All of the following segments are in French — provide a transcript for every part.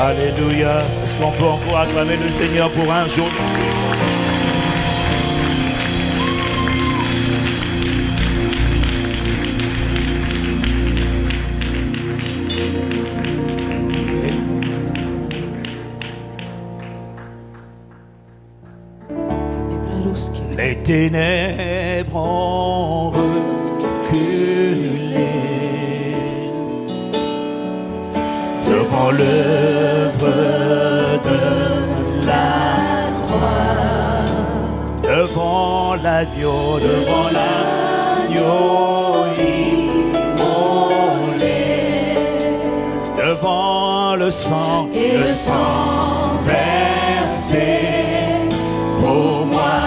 Alléluia. Est-ce qu'on peut encore acclamer le Seigneur pour un jour? Les ténèbres ont reculé devant l'œuvre de la croix, devant l'agneau immolé, devant le sang versé pour moi.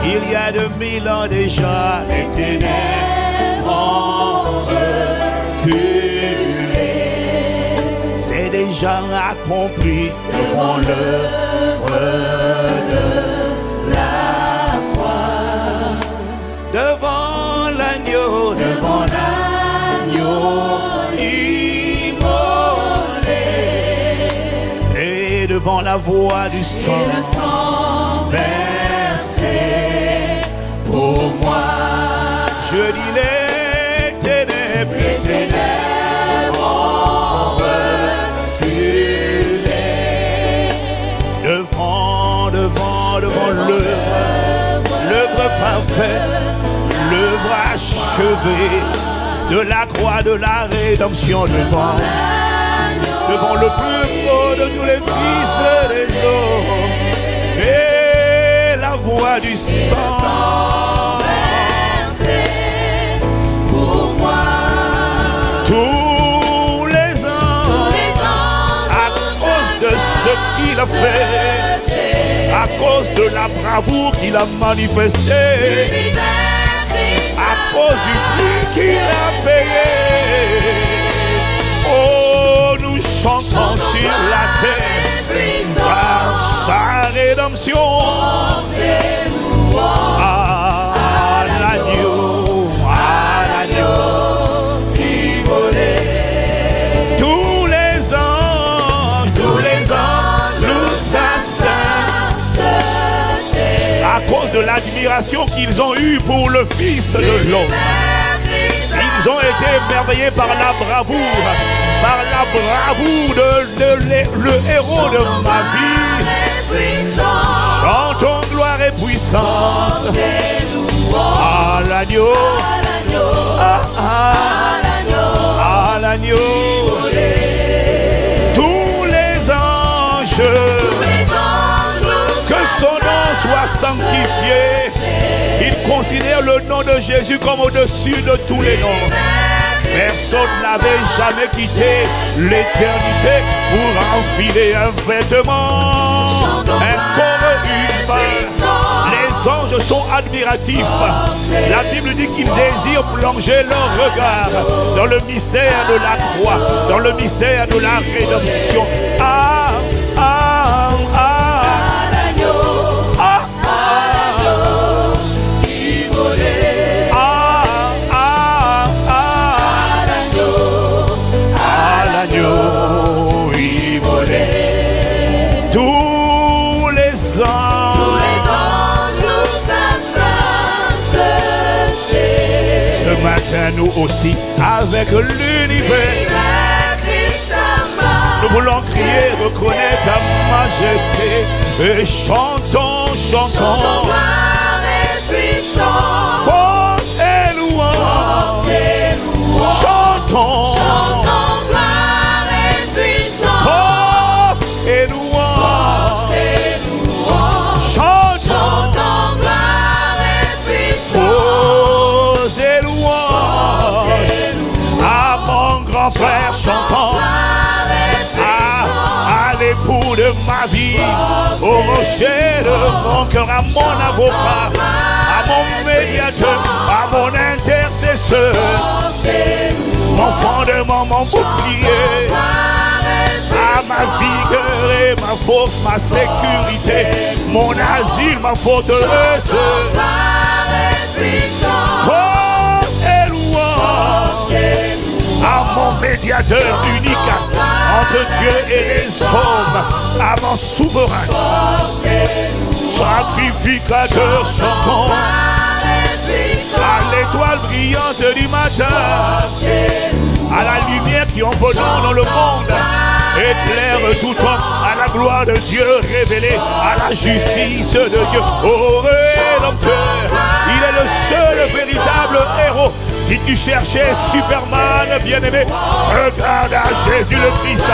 Il y a 2000 ans déjà, les ténèbres ont reculé. C'est déjà accompli devant l'œuvre de la croix, devant l'agneau immolé, et devant la voix du sang versé pour moi. Je dis les ténèbres ont reculé devant l'œuvre parfaite, l'œuvre achevée de la croix de la rédemption, devant le plus beau de tous les fils des hommes, et la voix du sang versé pour moi. Tous les ans, à cause de ce qu'il a fait, à cause de la bravoure qu'il a manifestée, à cause du prix qu'il a payé, oh, nous chantons sur la terre par sa rédemption. À l'agneau immolé. Tous les ans, nous sa sainteté, à cause de l'admiration qu'ils ont eue pour le Fils de l'homme. Ils ont été émerveillés par la bravoure de le héros de ma vie. Chantons gloire et puissance à l'agneau, à l'agneau. Tous les anges, que son nom soit sanctifié. Ils considèrent le nom de Jésus comme au-dessus de tous les noms. Personne n'avait jamais quitté l'éternité pour enfiler un vêtement, un corps humain. Les anges sont admiratifs. La Bible dit qu'ils désirent plonger leur regard dans le mystère de la croix, dans le mystère de la rédemption. Nous aussi, avec l'univers, nous voulons crier, reconnaître ta majesté et chantons, force et louange, chantons, gloire et puissance, force et louange, chantons, gloire et puissance. Frère chantant à l'époux de ma vie, au rocher de mon cœur, à mon avocat, à mon médiateur, à mon intercesseur, mon fondement, mon bouclier, à ma vigueur et ma force, ma sécurité, mon asile, ma forteresse. Force et louange à mon médiateur unique entre Dieu et les hommes, à mon souverain, sacrificateur chantant, à l'étoile brillante du matin, à la lumière qui envolant dans le monde, éclaire tout homme à la gloire de Dieu révélée, à la justice de Dieu. Oh Rédempteur, il est le seul véritable héros. Si tu cherchais Superman, bien-aimé, regarde à Jésus le Christ.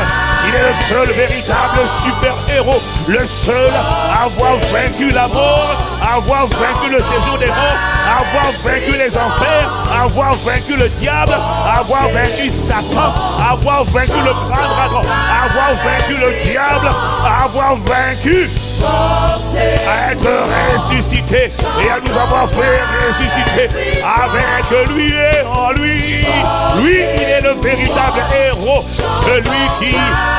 Il est le seul véritable super-héros, le seul à avoir vaincu la mort, à avoir vaincu le séjour des morts, à avoir vaincu les enfers, à avoir vaincu le diable, à avoir vaincu Satan, à avoir vaincu le grand dragon, à avoir vaincu le diable, à avoir vaincu, à être ressuscité et à nous avoir fait ressusciter avec lui et en lui. Lui, il est le véritable héros, celui qui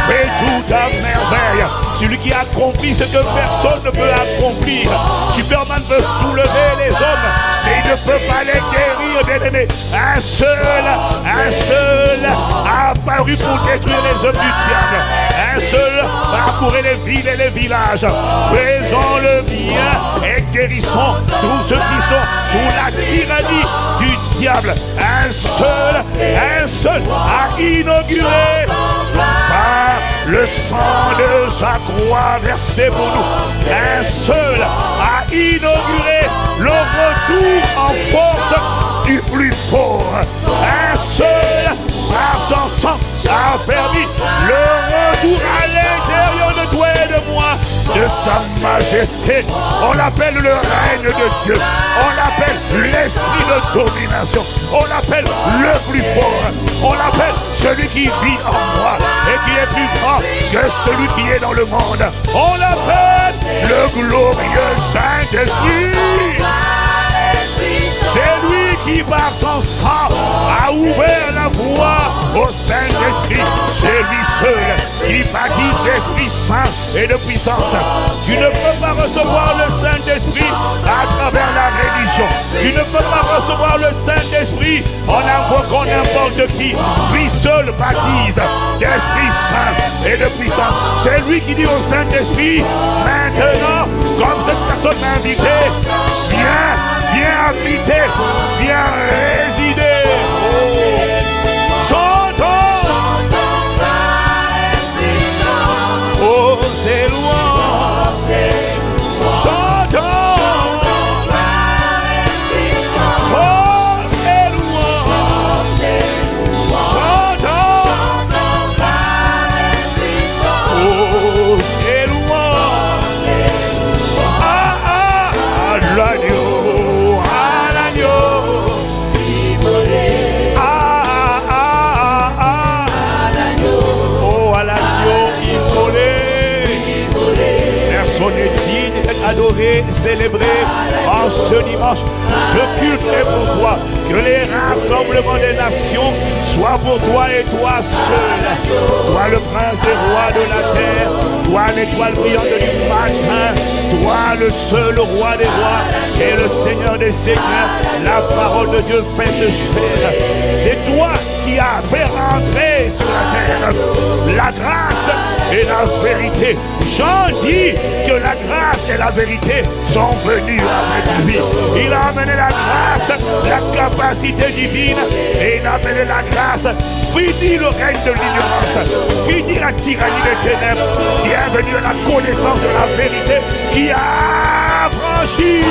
fait tout à merveille, celui qui accomplit ce que personne ne peut accomplir. Superman peut soulever les hommes, mais il ne peut pas les guérir, bien-aimés. Un seul a apparu pour détruire les œuvres du diable. Un seul parcourir les villes et les villages. Faisons le bien et guérissons tous ceux qui sont sous la tyrannie du diable. Un seul a inauguré par le sang de sa croix versé pour nous. Un seul a inauguré le retour en force du plus fort. Un seul, par son sang, a permis le retour à l'intérieur de toi et de moi de sa majesté. On l'appelle le règne de Dieu. On l'appelle l'esprit de domination. On l'appelle le plus fort. On l'appelle celui qui vit en moi et qui est plus grand que celui qui est dans le monde. On l'appelle le glorieux Saint-Esprit. C'est lui qui par son sang a ouvert la voie au Saint-Esprit. C'est lui seul qui baptise l'Esprit Saint et de puissance. Tu ne peux pas recevoir le Saint-Esprit à travers la religion. Tu ne peux pas recevoir le Saint-Esprit en invoquant n'importe qui. Lui seul baptise l'Esprit Saint et de puissance. C'est lui qui dit au Saint-Esprit, maintenant, comme cette personne m'a invité, viens habiter, viens résider. Chantons. Oh, c'est loin. Chantons. Oh, c'est loin. Chantons. Oh, c'est loin. L'agneau, oh, à l'agneau immolé. Personne n'est digne d'être adoré, célébré en ce dimanche. Ce culte est pour toi. Que les rassemblements des nations soient pour toi et toi seul. Toi le prince des rois de la terre, toi l'étoile brillante du matin, toi le seul roi des rois et le Seigneur des seigneurs, la parole de Dieu faite chair. C'est toi qui as fait rentrer sur la terre la grâce et la vérité. Jean dit que la grâce et la vérité sont venues avec lui. Il a amené la grâce, la capacité divine, et il a amené la grâce. Fini le règne de l'ignorance, fini la tyrannie des ténèbres, bienvenue à la connaissance de la vérité qui a franchi.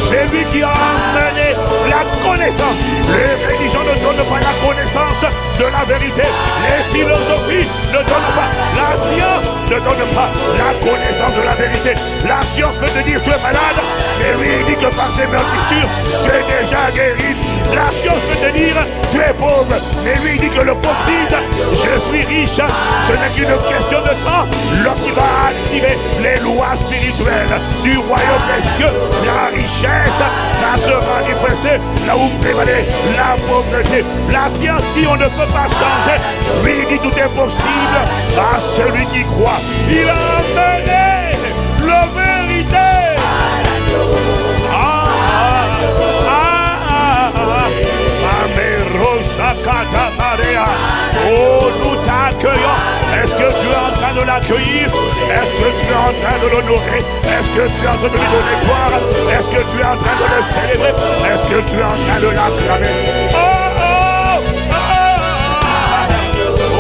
C'est lui qui a amené la connaissance. Les religions ne donnent pas la connaissance de la vérité. Les philosophies ne donnent pas. La science ne donne pas la connaissance de la vérité. La science peut te dire tu es malade, mais lui il dit que par ses meurtrissures tu es déjà guéri. La science peut te dire tu es pauvre, mais lui il dit que le pauvre dise je suis riche. Ce n'est qu'une question de temps lorsqu'il va activer les lois spirituelles du royaume des cieux. La richesse va se manifester là où prévalait la pauvreté. La science dit on ne peut pas changer. Lui il dit tout est possible à celui qui croit. Il a amené la vérité. Amerosa Kata Maria. l'accueillir? Est-ce que tu es en train de l'honorer? Est-ce que tu es en train de lui donner gloire? Est-ce que tu es en train de le célébrer? Est-ce que tu es en train de l'acclamer?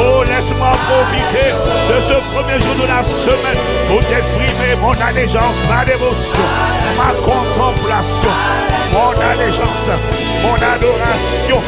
Oh, laisse-moi profiter de ce premier jour de la semaine pour t'exprimer mon allégeance, ma dévotion, ma contemplation, mon allégeance, mon adoration.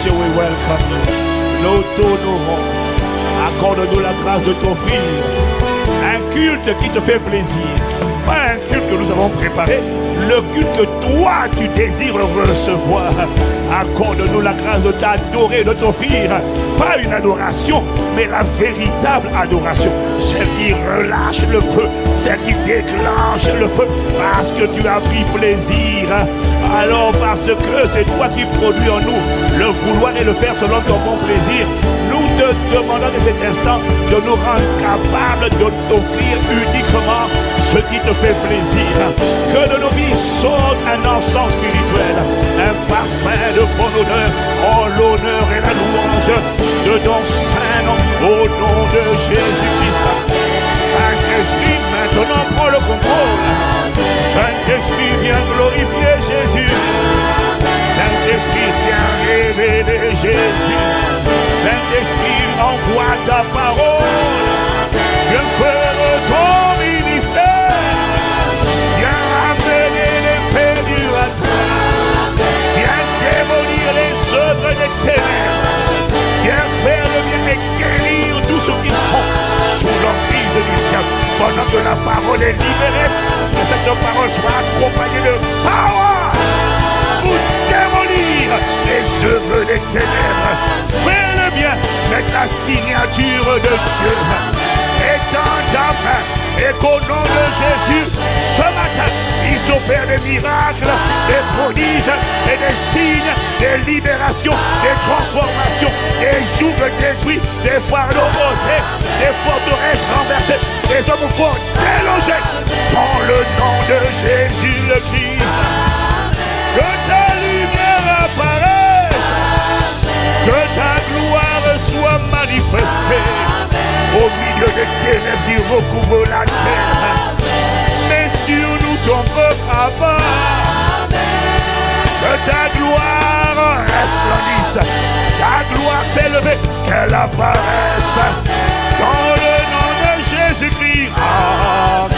We welcome you. Nous t'honorons. Accorde-nous la grâce de t'offrir un culte qui te fait plaisir. Pas un culte que nous avons préparé, le culte que toi tu désires recevoir. Accorde-nous la grâce de t'adorer, de t'offrir. Pas une adoration, mais la véritable adoration. Celle qui relâche le feu, celle qui déclenche le feu. Parce que tu as pris plaisir. Alors parce que c'est toi qui produis en nous le vouloir et le faire selon ton bon plaisir, nous te demandons de cet instant de nous rendre capables de t'offrir uniquement ce qui te fait plaisir. Que de nos vies sorte un encens spirituel, un parfum de bonne odeur, en l'honneur et la louange de ton saint nom, au nom de Jésus-Christ. Saint-Esprit, maintenant prends le contrôle. Saint-Esprit, viens glorifier Jésus. Saint-Esprit, viens révéler Jésus. Saint-Esprit, envoie ta parole. Viens faire ton ministère. Viens ramener les perdus à toi. Viens démolir les œuvres des ténèbres. Viens faire le bien et guérir tous ceux qui sont sous l'emprise du diable. Pendant que la parole est libérée, que cette parole soit accompagnée de power pour démolir les œuvres des ténèbres. Fais le bien, mettre la signature de Dieu. Étends ta main et qu'au nom de Jésus, ce matin, il s'opère des miracles, des prodiges et des signes, des libérations, des transformations, des jougs détruits, des fardeaux ôtés, des forteresses renversées, des hommes forts délogés. Dans le nom de Jésus le Christ, que ta lumière apparaisse, que ta gloire soit manifestée au milieu des ténèbres qui recouvrent la terre. Mais sur nous ton peuple abat. Que ta gloire resplendisse, ta gloire s'élève, qu'elle apparaisse. Dans le nom de Jésus-Christ. Amen.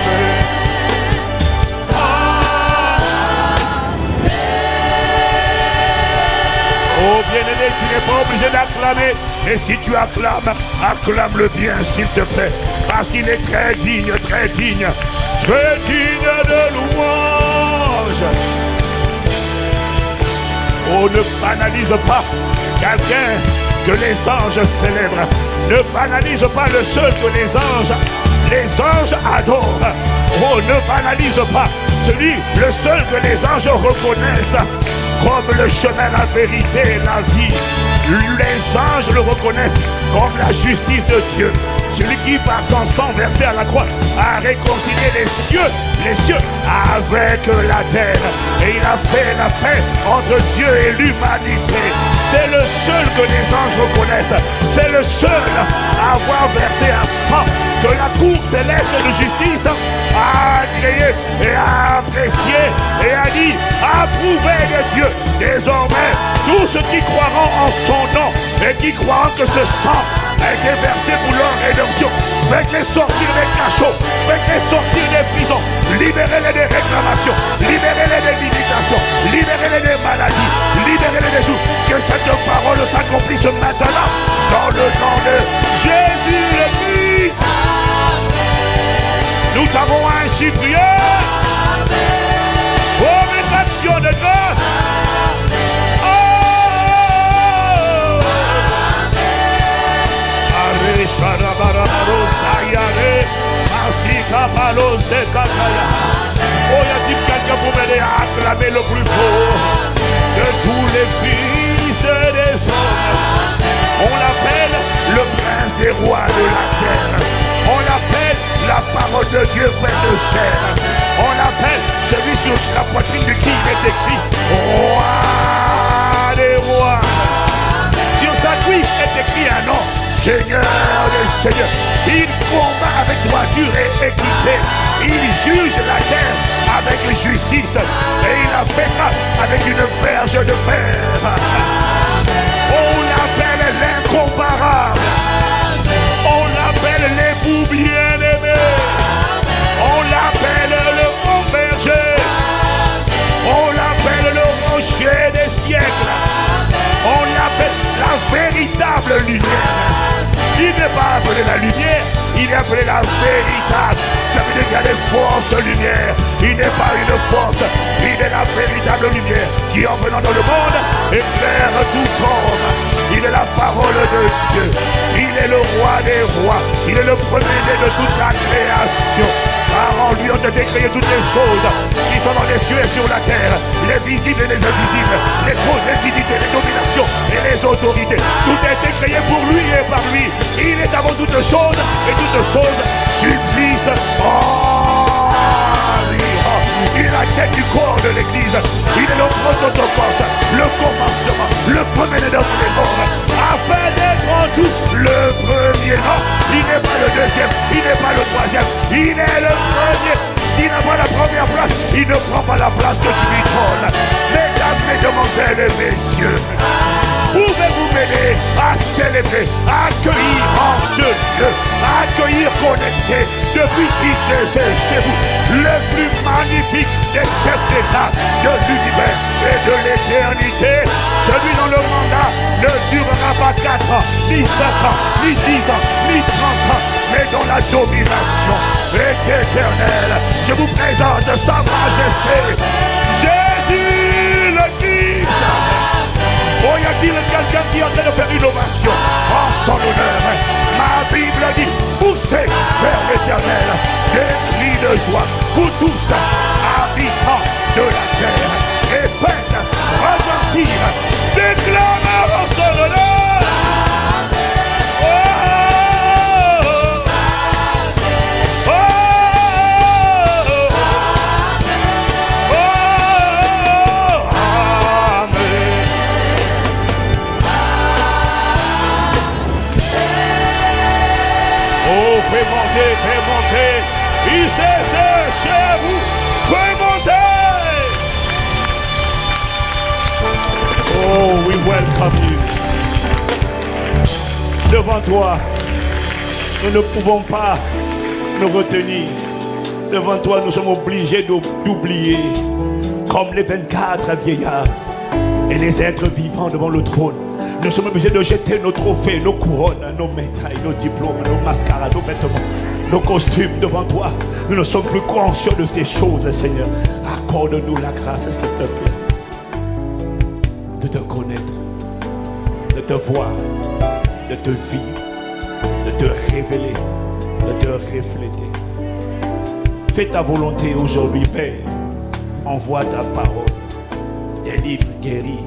Oh bien-aimé, tu n'es pas obligé d'acclamer. Et si tu acclames, acclame-le bien s'il te plaît. Parce qu'il est très digne de louange. Oh, ne banalise pas quelqu'un que les anges célèbrent. Ne banalise pas le seul que les anges adorent. Oh, ne banalise pas celui, le seul que les anges reconnaissent comme le chemin, la vérité et la vie. Les anges le reconnaissent comme la justice de Dieu. Celui qui par son sang versé à la croix a réconcilié les cieux avec la terre. Et il a fait la paix entre Dieu et l'humanité. C'est le seul que les anges reconnaissent. C'est le seul à avoir versé un sang que la cour céleste de justice a agréé et a apprécié et a dit approuvé de Dieu. Désormais, tous ceux qui croiront en son nom et qui croiront que ce sang a été versé pour leur rédemption, faites-les sortir des cachots, faites-les sortir des prisons, libérez-les des réclamations, libérez-les des limitations, libérez-les des maladies, libérez-les des jours. Que cette parole s'accomplisse maintenant dans le nom de Jésus le Christ. Nous t'avons ainsi prié. Oh, une action de grâce. Oh, y a-t-il quelqu'un pour m'aider à acclamer? acclamer le plus beau de tous les fils des hommes. On l'appelle le prince des rois de la terre. On l'appelle la parole de Dieu faite de chair. On l'appelle celui sur la poitrine de qui il est écrit roi des rois. Sur sa cuisse est écrit un nom, Seigneur des seigneurs. Il combat avec droiture et équité. Il juge la terre avec justice. Et il la pètera avec une verge de fer. On l'appelle l'incomparable. On l'appelle l'époux bien-aimé. On l'appelle le bon berger. On l'appelle le rocher des siècles. On l'appelle la véritable lumière. Il n'est pas appelé la lumière, il est appelé la véritable. Ça veut dire qu'il y a des forces lumière. Il n'est pas une force, il est la véritable lumière qui en venant dans le monde éclaire tout homme. Il est la parole de Dieu. Il est le roi des rois. Il est le premier-né de toute la création. Car en lui ont été créées toutes les choses qui sont dans les cieux et sur la terre, les visibles et les invisibles, les trônes, les dignités, les dominations et les autorités. Tout a été créé pour lui et par lui. Il est avant toutes choses et toutes choses subsistent en lui. Il est la tête du corps de l'église. Il est le prototokos, le commencement, le premier de tous les morts, afin d'être en tout le premier. Non, il n'est pas le deuxième, il n'est pas le troisième, il est le premier. S'il n'a pas la première place, il ne prend pas la place que tu lui donnes. Mesdames, mesdemoiselles et messieurs, pouvez-vous m'aider à célébrer, à accueillir en ce lieu, à accueillir connecté depuis qui c'est chez vous, le plus magnifique des chefs d'État de l'univers et de l'éternité, celui dont le mandat ne durera pas 4 ans, ni 5 ans, ni 10 ans, ni 30 ans, mais dont la domination est éternelle. Je vous présente sa majesté, Jésus le Christ. Oh, y a-t-il quelqu'un qui est en train de faire une ovation en son honneur? Ma Bible dit, poussez vers l'éternel des cris de joie, vous tous, habitants de la terre, et faites retentir des clameurs en son honneur. Fais monter, il s'est chez vous, fais monter. Oh, we welcome you. Devant toi, nous ne pouvons pas nous retenir. Devant toi, nous sommes obligés d'oublier, comme les 24 vieillards et les êtres vivants devant le trône. Nous sommes obligés de jeter nos trophées, nos couronnes, nos médailles, nos diplômes, nos mascaras, nos vêtements, nos costumes devant toi. Nous ne sommes plus conscients de ces choses, Seigneur. Accorde-nous la grâce, s'il te plaît, de te connaître, de te voir, de te vivre, de te révéler, de te refléter. Fais ta volonté aujourd'hui, Père. Envoie ta parole. Délivre, guéris.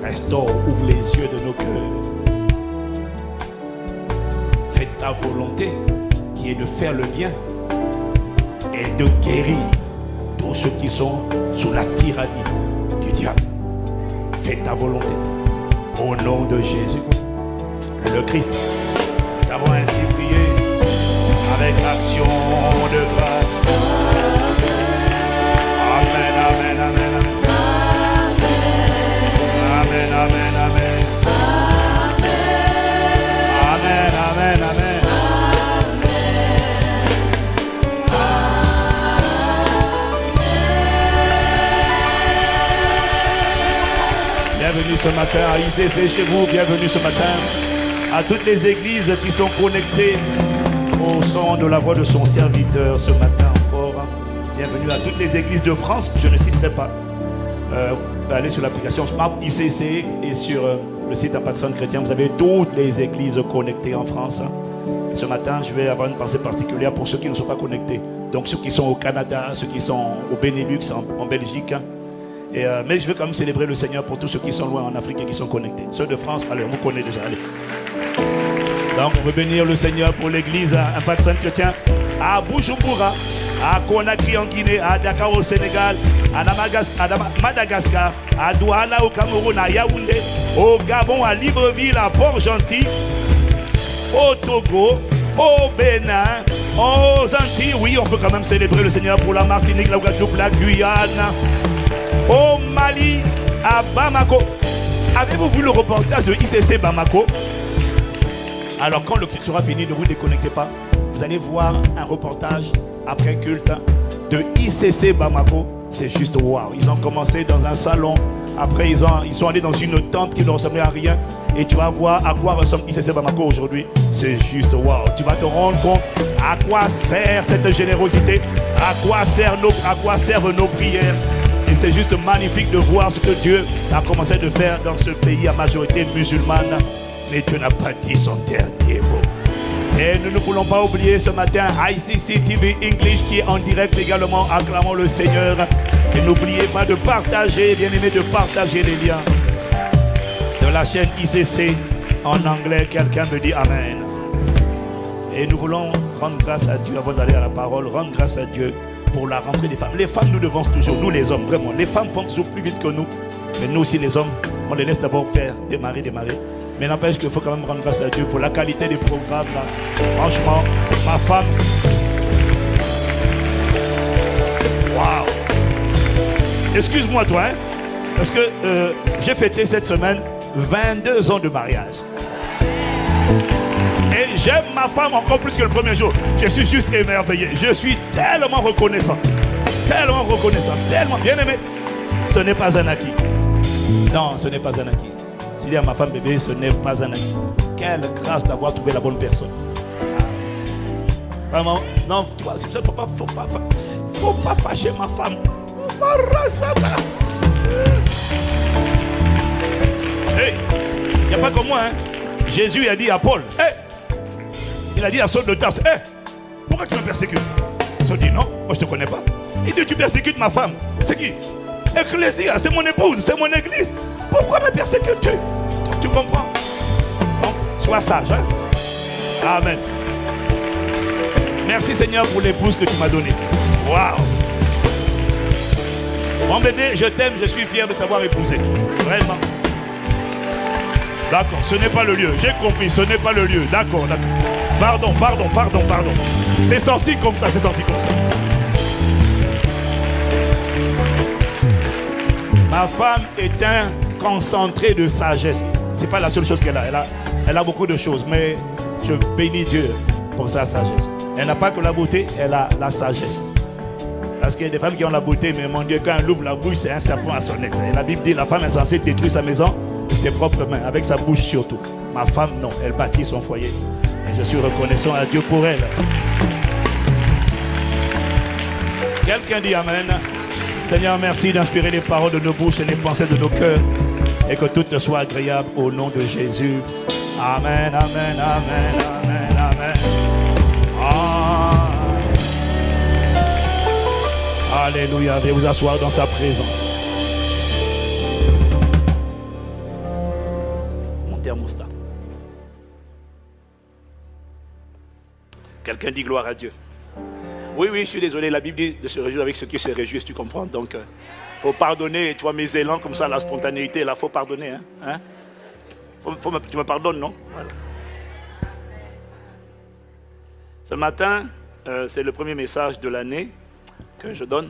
Restaure, ouvre les yeux de nos cœurs. Fais ta volonté qui est de faire le bien et de guérir tous ceux qui sont sous la tyrannie du diable. Fais ta volonté au nom de Jésus, le Christ. Nous avons ainsi prié avec action de grâce. Amen, amen, amen, amen. Amen, amen, amen. Amen, amen, amen. Bienvenue ce matin à ICC chez vous, bienvenue ce matin à toutes les églises qui sont connectées au son de la voix de son serviteur ce matin encore. Bienvenue à toutes les églises de France, je ne citerai pas. Allez sur l'application Smart ICC et sur le site Impact Centre Chrétien, vous avez toutes les églises connectées en France. Et ce matin, je vais avoir une pensée particulière pour ceux qui ne sont pas connectés. Donc ceux qui sont au Canada, ceux qui sont au Benelux, en Belgique, Mais je veux quand même célébrer le Seigneur pour tous ceux qui sont loin en Afrique et qui sont connectés. Ceux de France, allez, on vous connaît déjà, allez. Donc on veut bénir le Seigneur pour l'église Impact Saint-Chrétien à Bujumbura, à Conakry en Guinée, à Dakar au Sénégal, à Madagascar, à Douala au Cameroun, à Yaoundé, au Gabon, à Libreville, à Port-Gentil, au Togo, au Bénin, aux Antilles. Oui, on peut quand même célébrer le Seigneur pour la Martinique, la Guadeloupe, la Guyane, au Mali, à Bamako. Avez-vous vu le reportage de ICC Bamako? Alors quand le culte sera fini, ne vous déconnectez pas. Vous allez voir un reportage après culte de ICC Bamako. C'est juste waouh. Ils ont commencé dans un salon. Après ils sont allés dans une tente qui ne ressemblait à rien. Et tu vas voir à quoi ressemble ICC Bamako aujourd'hui. C'est juste waouh. Tu vas te rendre compte à quoi sert cette générosité. À quoi servent nos prières. Et c'est juste magnifique de voir ce que Dieu a commencé de faire dans ce pays à majorité musulmane. Mais Dieu n'a pas dit son dernier mot. Et nous ne voulons pas oublier ce matin ICC TV English qui est en direct également. Acclamons le Seigneur. Et n'oubliez pas de partager, bien aimé, de partager les liens de la chaîne ICC en anglais. Quelqu'un me dit Amen. Et nous voulons rendre grâce à Dieu avant d'aller à la parole. Rendre grâce à Dieu pour la rentrée des femmes. Les femmes nous devancent toujours, nous les hommes, vraiment. Les femmes font toujours plus vite que nous. Mais nous aussi les hommes, on les laisse d'abord faire démarrer. Mais n'empêche qu'il faut quand même rendre grâce à Dieu pour la qualité des programmes. Là. Franchement, ma femme. Waouh! Excuse-moi toi, hein? Parce que j'ai fêté cette semaine 22 ans de mariage. Et j'aime ma femme encore plus que le premier jour. Je suis juste émerveillé. Je suis tellement reconnaissant. Tellement reconnaissant. Tellement bien aimé. Ce n'est pas un acquis. Non, ce n'est pas un acquis. Je dis à ma femme, bébé, ce n'est pas un acquis. Quelle grâce d'avoir trouvé la bonne personne. Vraiment, non, tu vois, c'est pour ça qu'il ne faut pas fâcher ma femme. Hey, il n'y a pas comme moi, hein. Jésus a dit à Paul, hey, il a dit à Saul de Tarse, hey, pourquoi tu me persécutes? Saul dit, non, moi je ne te connais pas. Il dit, tu persécutes ma femme. C'est qui? Ecclésia, c'est mon épouse, c'est mon église. Pourquoi me persécutes-tu? Tu comprends? Donc, sois sage, hein? Amen. Merci Seigneur pour l'épouse que tu m'as donnée. Waouh! Mon bébé, je t'aime, je suis fier de t'avoir épousé. Vraiment. D'accord, ce n'est pas le lieu. J'ai compris, ce n'est pas le lieu. D'accord, d'accord. Pardon. C'est sorti comme ça, Ma femme est un concentré de sagesse. C'est pas la seule chose qu'elle a. Elle a beaucoup de choses, mais je bénis Dieu pour sa sagesse. Elle n'a pas que la beauté, elle a la sagesse. Parce qu'il y a des femmes qui ont la beauté, mais mon Dieu, quand elle ouvre la bouche, c'est un serpent à sonnette. Et la Bible dit, la femme est censée détruire sa maison de ses propres mains, avec sa bouche surtout. Ma femme, non, elle bâtit son foyer. Et je suis reconnaissant à Dieu pour elle. Quelqu'un dit Amen. Seigneur, merci d'inspirer les paroles de nos bouches et les pensées de nos cœurs. Et que tout soit agréable au nom de Jésus. Amen, amen, amen, amen, amen. Alléluia, veuillez vous asseoir dans sa présence. Mon thermostat. Quelqu'un dit gloire à Dieu. Oui, je suis désolé, la Bible dit de se réjouir avec ceux qui se réjouissent, tu comprends? Donc, faut pardonner, tu vois, mes élans comme ça, la spontanéité, là, faut pardonner. Hein? Tu me pardonnes, non? Voilà. Ce matin, c'est le premier message de l'année que je donne.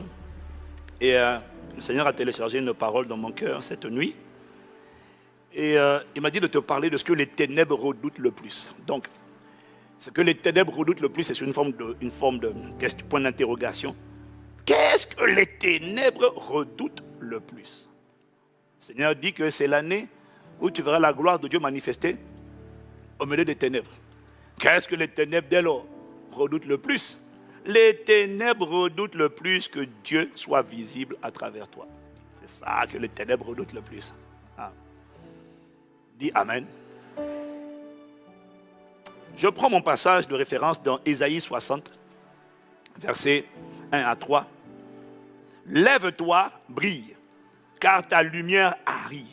Et le Seigneur a téléchargé une parole dans mon cœur cette nuit. Et il m'a dit de te parler de ce que les ténèbres redoutent le plus. Donc, ce que les ténèbres redoutent le plus, c'est une forme de point d'interrogation. Qu'est-ce que les ténèbres redoutent le plus? Le Seigneur dit que c'est l'année où tu verras la gloire de Dieu manifestée au milieu des ténèbres. Qu'est-ce que les ténèbres dès lors redoutent le plus? Les ténèbres redoutent le plus que Dieu soit visible à travers toi. C'est ça que les ténèbres redoutent le plus. Ah. Dis Amen. Je prends mon passage de référence dans Ésaïe 60, versets 1 à 3. Lève-toi, brille, car ta lumière arrive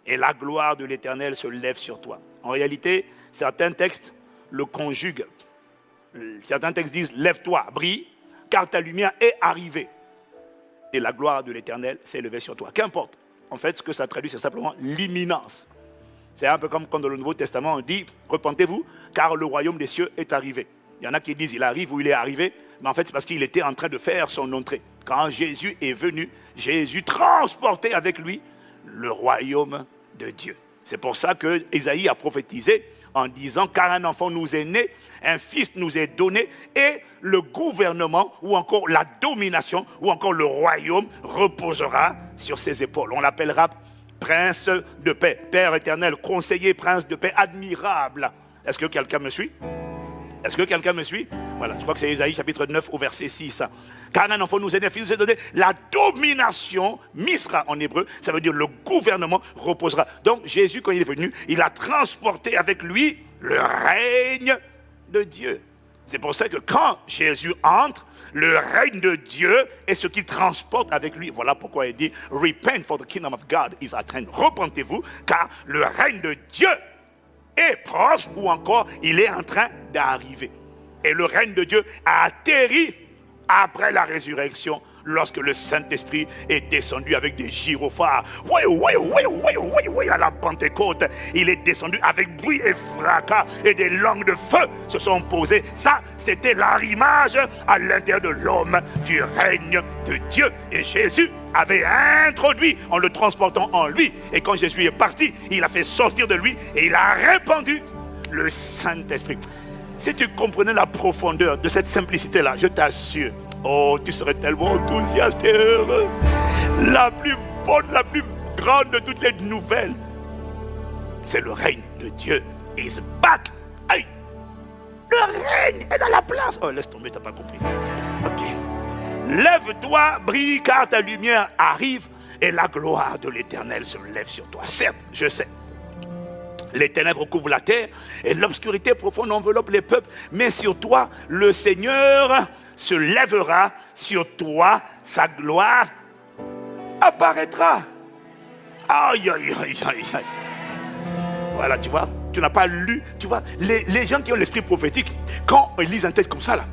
et la gloire de l'Éternel se lève sur toi. En réalité, certains textes le conjuguent. Certains textes disent, lève-toi, brille, car ta lumière est arrivée. Et la gloire de l'Éternel s'est levée sur toi. Qu'importe. En fait, ce que ça traduit, c'est simplement l'imminence. C'est un peu comme quand dans le Nouveau Testament, on dit, repentez-vous, car le royaume des cieux est arrivé. Il y en a qui disent, il arrive ou il est arrivé, mais en fait, c'est parce qu'il était en train de faire son entrée. Quand Jésus est venu, Jésus transportait avec lui le royaume de Dieu. C'est pour ça que Ésaïe a prophétisé en disant, car un enfant nous est né, un fils nous est donné, et le gouvernement, ou encore la domination, ou encore le royaume reposera sur ses épaules. On l'appellera prince de paix, Père éternel, conseiller, prince de paix, admirable. Est-ce que quelqu'un me suit? Est-ce que quelqu'un me suit? Voilà, je crois que c'est Ésaïe chapitre 9 au verset 6. Car un enfant nous est né, un fils nous est donné, la domination, misra en hébreu, ça veut dire le gouvernement reposera. Donc Jésus, quand il est venu, il a transporté avec lui le règne de Dieu. C'est pour ça que quand Jésus entre, le règne de Dieu est ce qu'il transporte avec lui. Voilà pourquoi il dit « Repent for the kingdom of God is at hand ». Repentez-vous, car le règne de Dieu est proche, ou encore il est en train d'arriver. Et le règne de Dieu a atterri après la résurrection, lorsque le Saint-Esprit est descendu avec des gyrophares. Oui, à la Pentecôte, il est descendu avec bruit et fracas, et des langues de feu se sont posées. Ça, c'était l'arrimage à l'intérieur de l'homme du règne de Dieu. Et Jésus avait introduit en le transportant en lui. Et quand Jésus est parti, il a fait sortir de lui et il a répandu le Saint-Esprit. Si tu comprenais la profondeur de cette simplicité-là, je t'assure, oh, tu serais tellement enthousiaste et heureux. La plus bonne, la plus grande de toutes les nouvelles, c'est le règne de Dieu. Is back. Aïe. Le règne est dans la place. Oh, laisse tomber, t'as pas compris. Ok. Lève-toi, brille, car ta lumière arrive et la gloire de l'Éternel se lève sur toi. Certes, je sais. Les ténèbres couvrent la terre et l'obscurité profonde enveloppe les peuples. Mais sur toi, le Seigneur se lèvera. Sur toi, sa gloire apparaîtra. Aïe, aïe, aïe, aïe, aïe. Voilà, tu vois, tu n'as pas lu. Tu vois, les gens qui ont l'esprit prophétique, quand ils lisent un texte comme ça, là,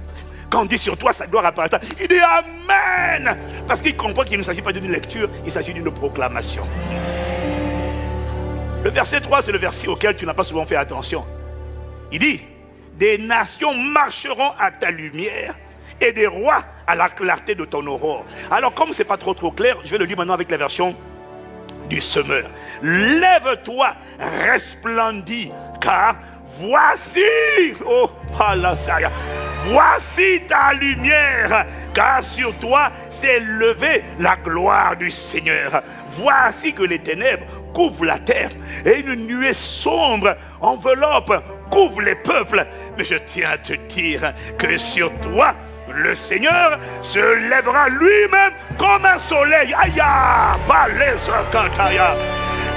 quand on dit sur toi, sa gloire apparaîtra, il dit Amen. Parce qu'il comprend qu'il ne s'agit pas d'une lecture, il s'agit d'une proclamation. Le verset 3, c'est le verset auquel tu n'as pas souvent fait attention. Il dit, des nations marcheront à ta lumière et des rois à la clarté de ton aurore. Alors comme ce n'est pas trop clair, je vais le lire maintenant avec la version du semeur. Lève-toi, resplendis, car voici, oh palasaya, voici ta lumière, car sur toi s'est levée la gloire du Seigneur. Voici que les ténèbres couvrent la terre et une nuée sombre enveloppe, couvre les peuples. Mais je tiens à te dire que sur toi, le Seigneur se lèvera lui-même comme un soleil. Aïe, balèze-kantaya.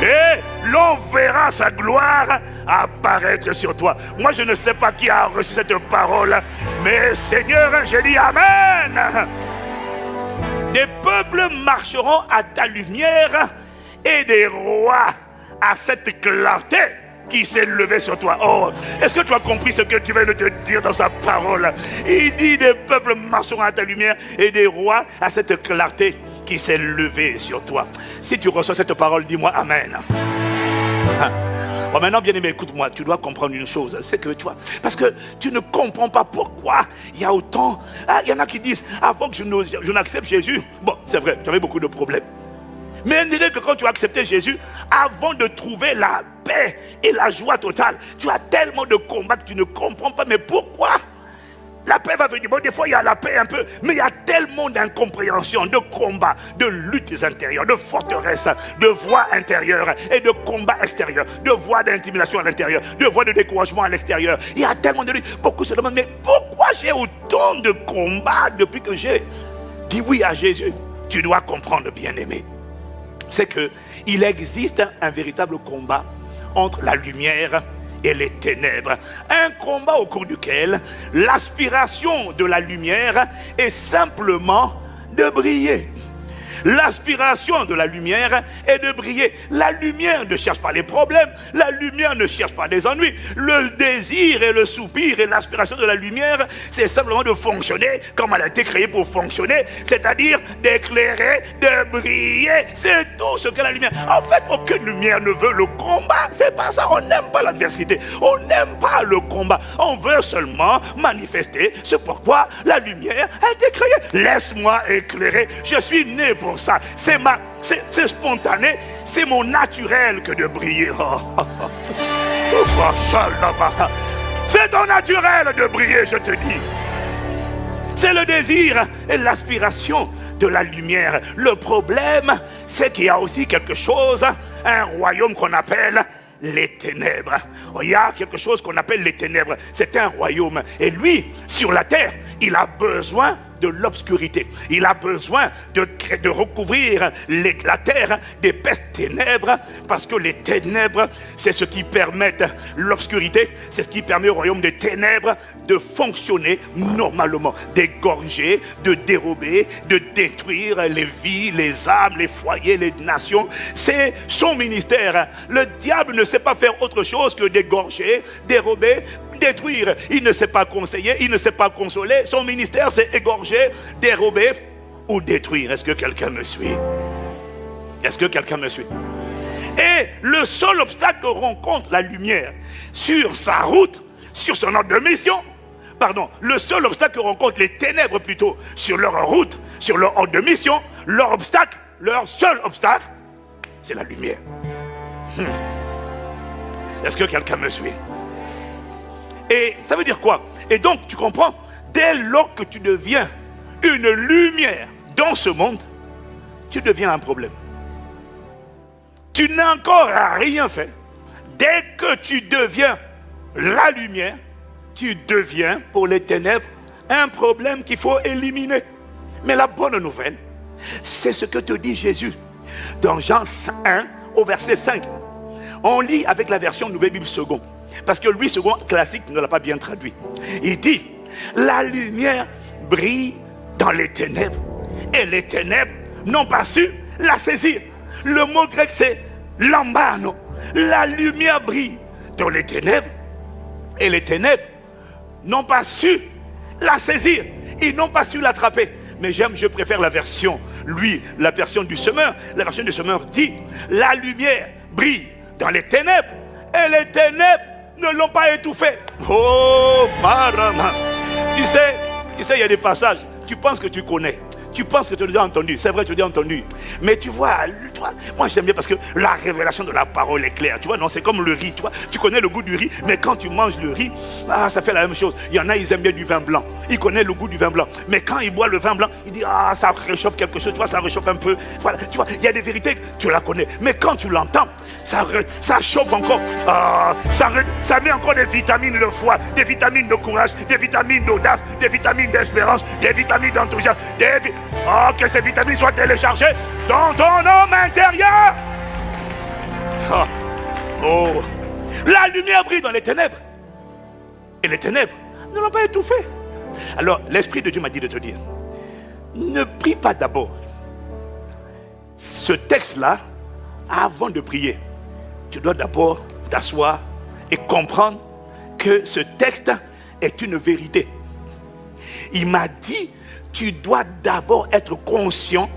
Et l'on verra sa gloire apparaître sur toi. Moi, je ne sais pas qui a reçu cette parole, mais Seigneur, j'ai dit Amen. Des peuples marcheront à ta lumière et des rois à cette clarté qui s'est levée sur toi. Oh, est-ce que tu as compris ce que tu viens de te dire dans sa parole? Il dit des peuples marcheront à ta lumière et des rois à cette clarté qui s'est levée sur toi. Si tu reçois cette parole, dis-moi Amen. Bon, maintenant, bien aimé, écoute-moi, tu dois comprendre une chose, c'est que, tu vois, parce que tu ne comprends pas pourquoi il y a autant. Ah, il y en a qui disent, avant que je n'accepte Jésus, bon, c'est vrai, tu avais beaucoup de problèmes. Mais on dirait que quand tu as accepté Jésus, avant de trouver la paix et la joie totale, tu as tellement de combats que tu ne comprends pas. Mais pourquoi? La paix va venir. Bon, des fois, il y a la paix un peu, mais il y a tellement d'incompréhension, de combats, de luttes intérieures, de forteresses, de voies intérieures et de combats extérieurs, de voies d'intimidation à l'intérieur, de voies de découragement à l'extérieur. Il y a tellement de luttes. Beaucoup se demandent, mais pourquoi j'ai autant de combats depuis que j'ai dit oui à Jésus? Tu dois comprendre, bien-aimé. C'est qu'il existe un véritable combat entre la lumière et les ténèbres. Un combat au cours duquel l'aspiration de la lumière est simplement de briller. L'aspiration de la lumière est de briller. La lumière ne cherche pas les problèmes. La lumière ne cherche pas les ennuis. Le désir et le soupir et l'aspiration de la lumière, c'est simplement de fonctionner comme elle a été créée pour fonctionner, c'est-à-dire d'éclairer, de briller. C'est tout ce que la lumière. En fait, aucune lumière ne veut le combat. C'est pas ça. On n'aime pas l'adversité. On n'aime pas le combat. On veut seulement manifester ce pourquoi la lumière a été créée. Laisse-moi éclairer. Je suis né pour ça. C'est spontané. C'est mon naturel que de briller. C'est ton naturel de briller, je te dis. C'est le désir et l'aspiration de la lumière. Le problème, c'est qu'il y a aussi quelque chose, un royaume qu'on appelle les ténèbres. Il y a quelque chose qu'on appelle les ténèbres. C'est un royaume. Et lui, sur la terre, il a besoin de l'obscurité. Il a besoin de recouvrir la terre d'épaisses ténèbres, parce que les ténèbres, c'est ce qui permet l'obscurité, c'est ce qui permet au royaume des ténèbres de fonctionner normalement, d'égorger, de dérober, de détruire les vies, les âmes, les foyers, les nations. C'est son ministère. Le diable ne sait pas faire autre chose que d'égorger, dérober, détruire. Il ne sait pas conseiller, il ne sait pas consoler. Son ministère, c'est égorger, dérober ou détruire. Est-ce que quelqu'un me suit? Est-ce que quelqu'un me suit? Et le seul obstacle que rencontre la lumière sur sa route, sur son ordre de mission, le seul obstacle que rencontrent les ténèbres plutôt sur leur route, sur leur ordre de mission, leur seul obstacle, c'est la lumière. Est-ce que quelqu'un me suit? Et ça veut dire quoi? Et donc, tu comprends, dès lors que tu deviens une lumière dans ce monde, tu deviens un problème. Tu n'as encore rien fait. Dès que tu deviens la lumière, tu deviens pour les ténèbres un problème qu'il faut éliminer. Mais la bonne nouvelle, c'est ce que te dit Jésus dans Jean 1 au verset 5. On lit avec la version Nouvelle Bible Second. Parce que lui, second classique, ne l'a pas bien traduit. Il dit, la lumière brille dans les ténèbres. Et les ténèbres n'ont pas su la saisir. Le mot grec, c'est lambano. La lumière brille dans les ténèbres. Et les ténèbres n'ont pas su la saisir. Ils n'ont pas su l'attraper. Mais je préfère la version du semeur. La version du semeur dit, la lumière brille dans les ténèbres. Et les ténèbres ne l'ont pas étouffé. Oh, marama. Tu sais, il y a des passages, tu penses que tu connais. Tu penses que tu l'as entendu. C'est vrai, tu l'as entendu. Mais tu vois, moi j'aime bien parce que la révélation de la parole est claire. Tu vois, non, c'est comme le riz. Tu vois, tu connais le goût du riz, mais quand tu manges le riz, ça fait la même chose. Il y en a, ils aiment bien du vin blanc. Ils connaissent le goût du vin blanc. Mais quand ils boivent le vin blanc, ils disent, ça réchauffe quelque chose. Tu vois, ça réchauffe un peu. Voilà, tu vois, il y a des vérités, tu la connais. Mais quand tu l'entends, ça chauffe encore. Ça met encore des vitamines de foi, des vitamines de courage, des vitamines d'audace, des vitamines d'espérance, des vitamines d'enthousiasme, que ces vitamines soient téléchargées dans ton homme intérieur. La lumière brille dans les ténèbres. Et les ténèbres ne l'ont pas étouffé. Alors, l'Esprit de Dieu m'a dit de te dire, ne prie pas d'abord ce texte-là avant de prier. Tu dois d'abord t'asseoir et comprendre que ce texte est une vérité. Il m'a dit, tu dois d'abord être conscient.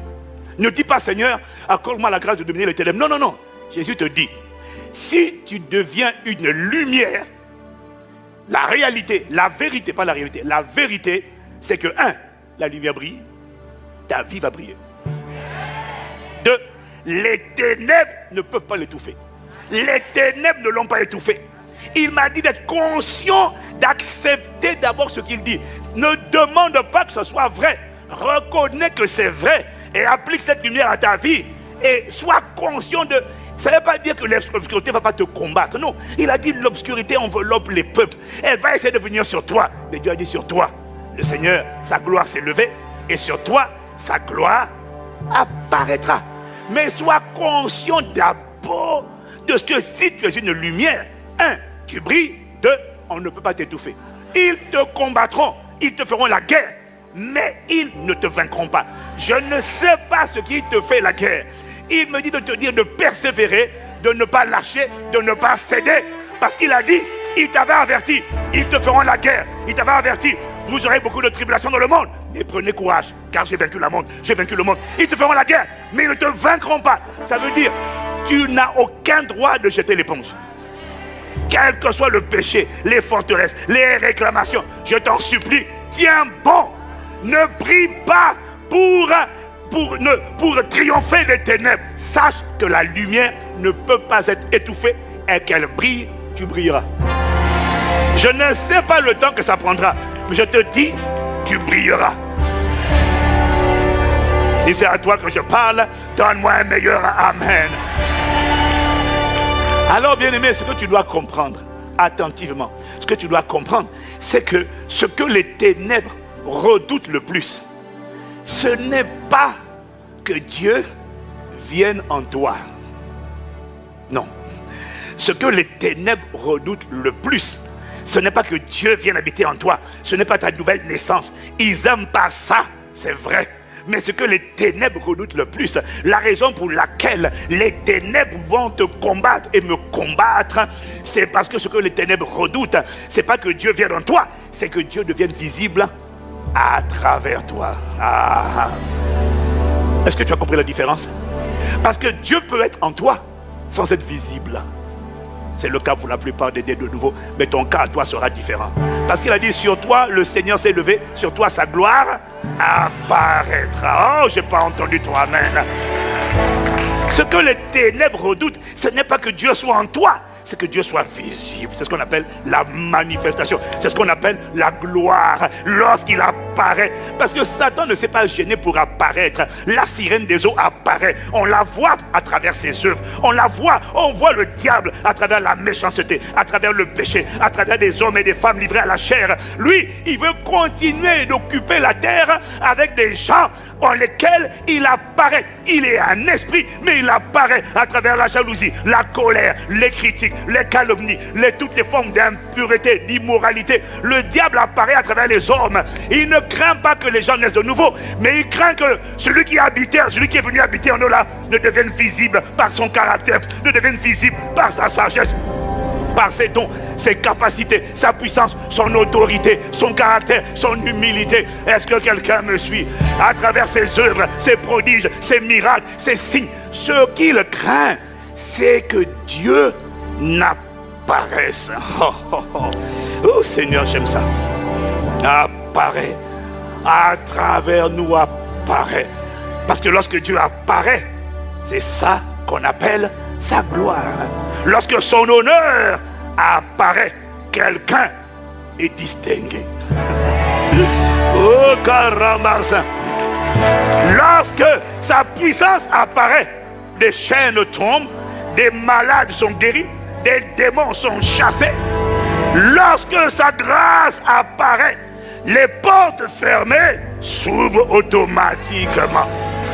Ne dis pas, Seigneur, accorde-moi la grâce de dominer les ténèbres. Non, non. Jésus te dit, si tu deviens une lumière, la réalité, la vérité, pas la réalité, la vérité, c'est que, 1, la lumière brille, ta vie va briller. 2, les ténèbres ne peuvent pas l'étouffer. Les ténèbres ne l'ont pas étouffé. Il m'a dit d'être conscient, d'accepter d'abord ce qu'il dit. Ne demande pas que ce soit vrai. Reconnais que c'est vrai et applique cette lumière à ta vie. Et sois conscient de... Ça ne veut pas dire que l'obscurité ne va pas te combattre. Non, il a dit l'obscurité enveloppe les peuples. Elle va essayer de venir sur toi. Mais Dieu a dit sur toi, le Seigneur, sa gloire s'est levée. Et sur toi, sa gloire apparaîtra. Mais sois conscient d'abord de ce que si tu es une lumière, 1, tu brilles, 2, on ne peut pas t'étouffer. Ils te combattront, ils te feront la guerre mais ils ne te vaincront pas. Je ne sais pas ce qui te fait la guerre. Il me dit de te dire de persévérer, de ne pas lâcher, de ne pas céder. Parce qu'il a dit, il t'avait averti, ils te feront la guerre. Il t'avait averti, vous aurez beaucoup de tribulations dans le monde. Mais prenez courage, car j'ai vaincu le monde. J'ai vaincu le monde. Ils te feront la guerre, mais ils ne te vaincront pas. Ça veut dire, tu n'as aucun droit de jeter l'éponge. Quel que soit le péché, les forteresses, les réclamations, je t'en supplie, tiens bon. Ne brille pas pour triompher des ténèbres. Sache que la lumière ne peut pas être étouffée et qu'elle brille, tu brilleras. Je ne sais pas le temps que ça prendra, mais je te dis, tu brilleras. Si c'est à toi que je parle, donne-moi un meilleur amen. Alors, bien-aimé, ce que tu dois comprendre attentivement, ce que tu dois comprendre, c'est que ce que les ténèbres redoutent le plus, ce n'est pas que Dieu vienne en toi. Non. Ce que les ténèbres redoutent le plus, ce n'est pas que Dieu vienne habiter en toi. Ce n'est pas ta nouvelle naissance. Ils n'aiment pas ça, c'est vrai. Mais ce que les ténèbres redoutent le plus, la raison pour laquelle les ténèbres vont te combattre et me combattre, c'est parce que ce que les ténèbres redoutent, c'est pas que Dieu vienne en toi, c'est que Dieu devienne visible à travers toi. Ah. Est-ce que tu as compris la différence? Parce que Dieu peut être en toi sans être visible. C'est le cas pour la plupart des de nouveau, mais ton cas à toi sera différent. Parce qu'il a dit, sur toi, le Seigneur s'est levé, sur toi, sa gloire apparaîtra. Oh, j'ai pas entendu ton amen. Ce que les ténèbres redoutent, ce n'est pas que Dieu soit en toi, c'est que Dieu soit visible. C'est ce qu'on appelle la manifestation. C'est ce qu'on appelle la gloire lorsqu'il apparaît. Parce que Satan ne s'est pas gêné pour apparaître. La sirène des eaux apparaît. On la voit à travers ses œuvres. On voit le diable à travers la méchanceté, à travers le péché, à travers des hommes et des femmes livrés à la chair. Lui, il veut continuer d'occuper la terre avec des gens en lesquels il apparaît. Il est un esprit, mais il apparaît à travers la jalousie, la colère, les critiques, les calomnies, toutes les formes d'impureté, d'immoralité. Le diable apparaît à travers les hommes. Il ne craint pas que les gens naissent de nouveau, mais il craint que celui qui est venu habiter en eux là, ne devienne visible par son caractère, ne devienne visible par sa sagesse, par ses dons, ses capacités, sa puissance, son autorité, son caractère, son humilité. Est-ce que quelqu'un me suit? À travers ses œuvres, ses prodiges, ses miracles, ses signes, ce qu'il craint, c'est que Dieu n'apparaisse. Oh Seigneur, j'aime ça. Apparaît. À travers nous apparaît. Parce que lorsque Dieu apparaît, c'est ça qu'on appelle sa gloire. Lorsque son honneur apparaît, quelqu'un est distingué. Oh Karamasa. Lorsque sa puissance apparaît, des chaînes tombent, des malades sont guéris, des démons sont chassés. Lorsque sa grâce apparaît, les portes fermées s'ouvrent automatiquement.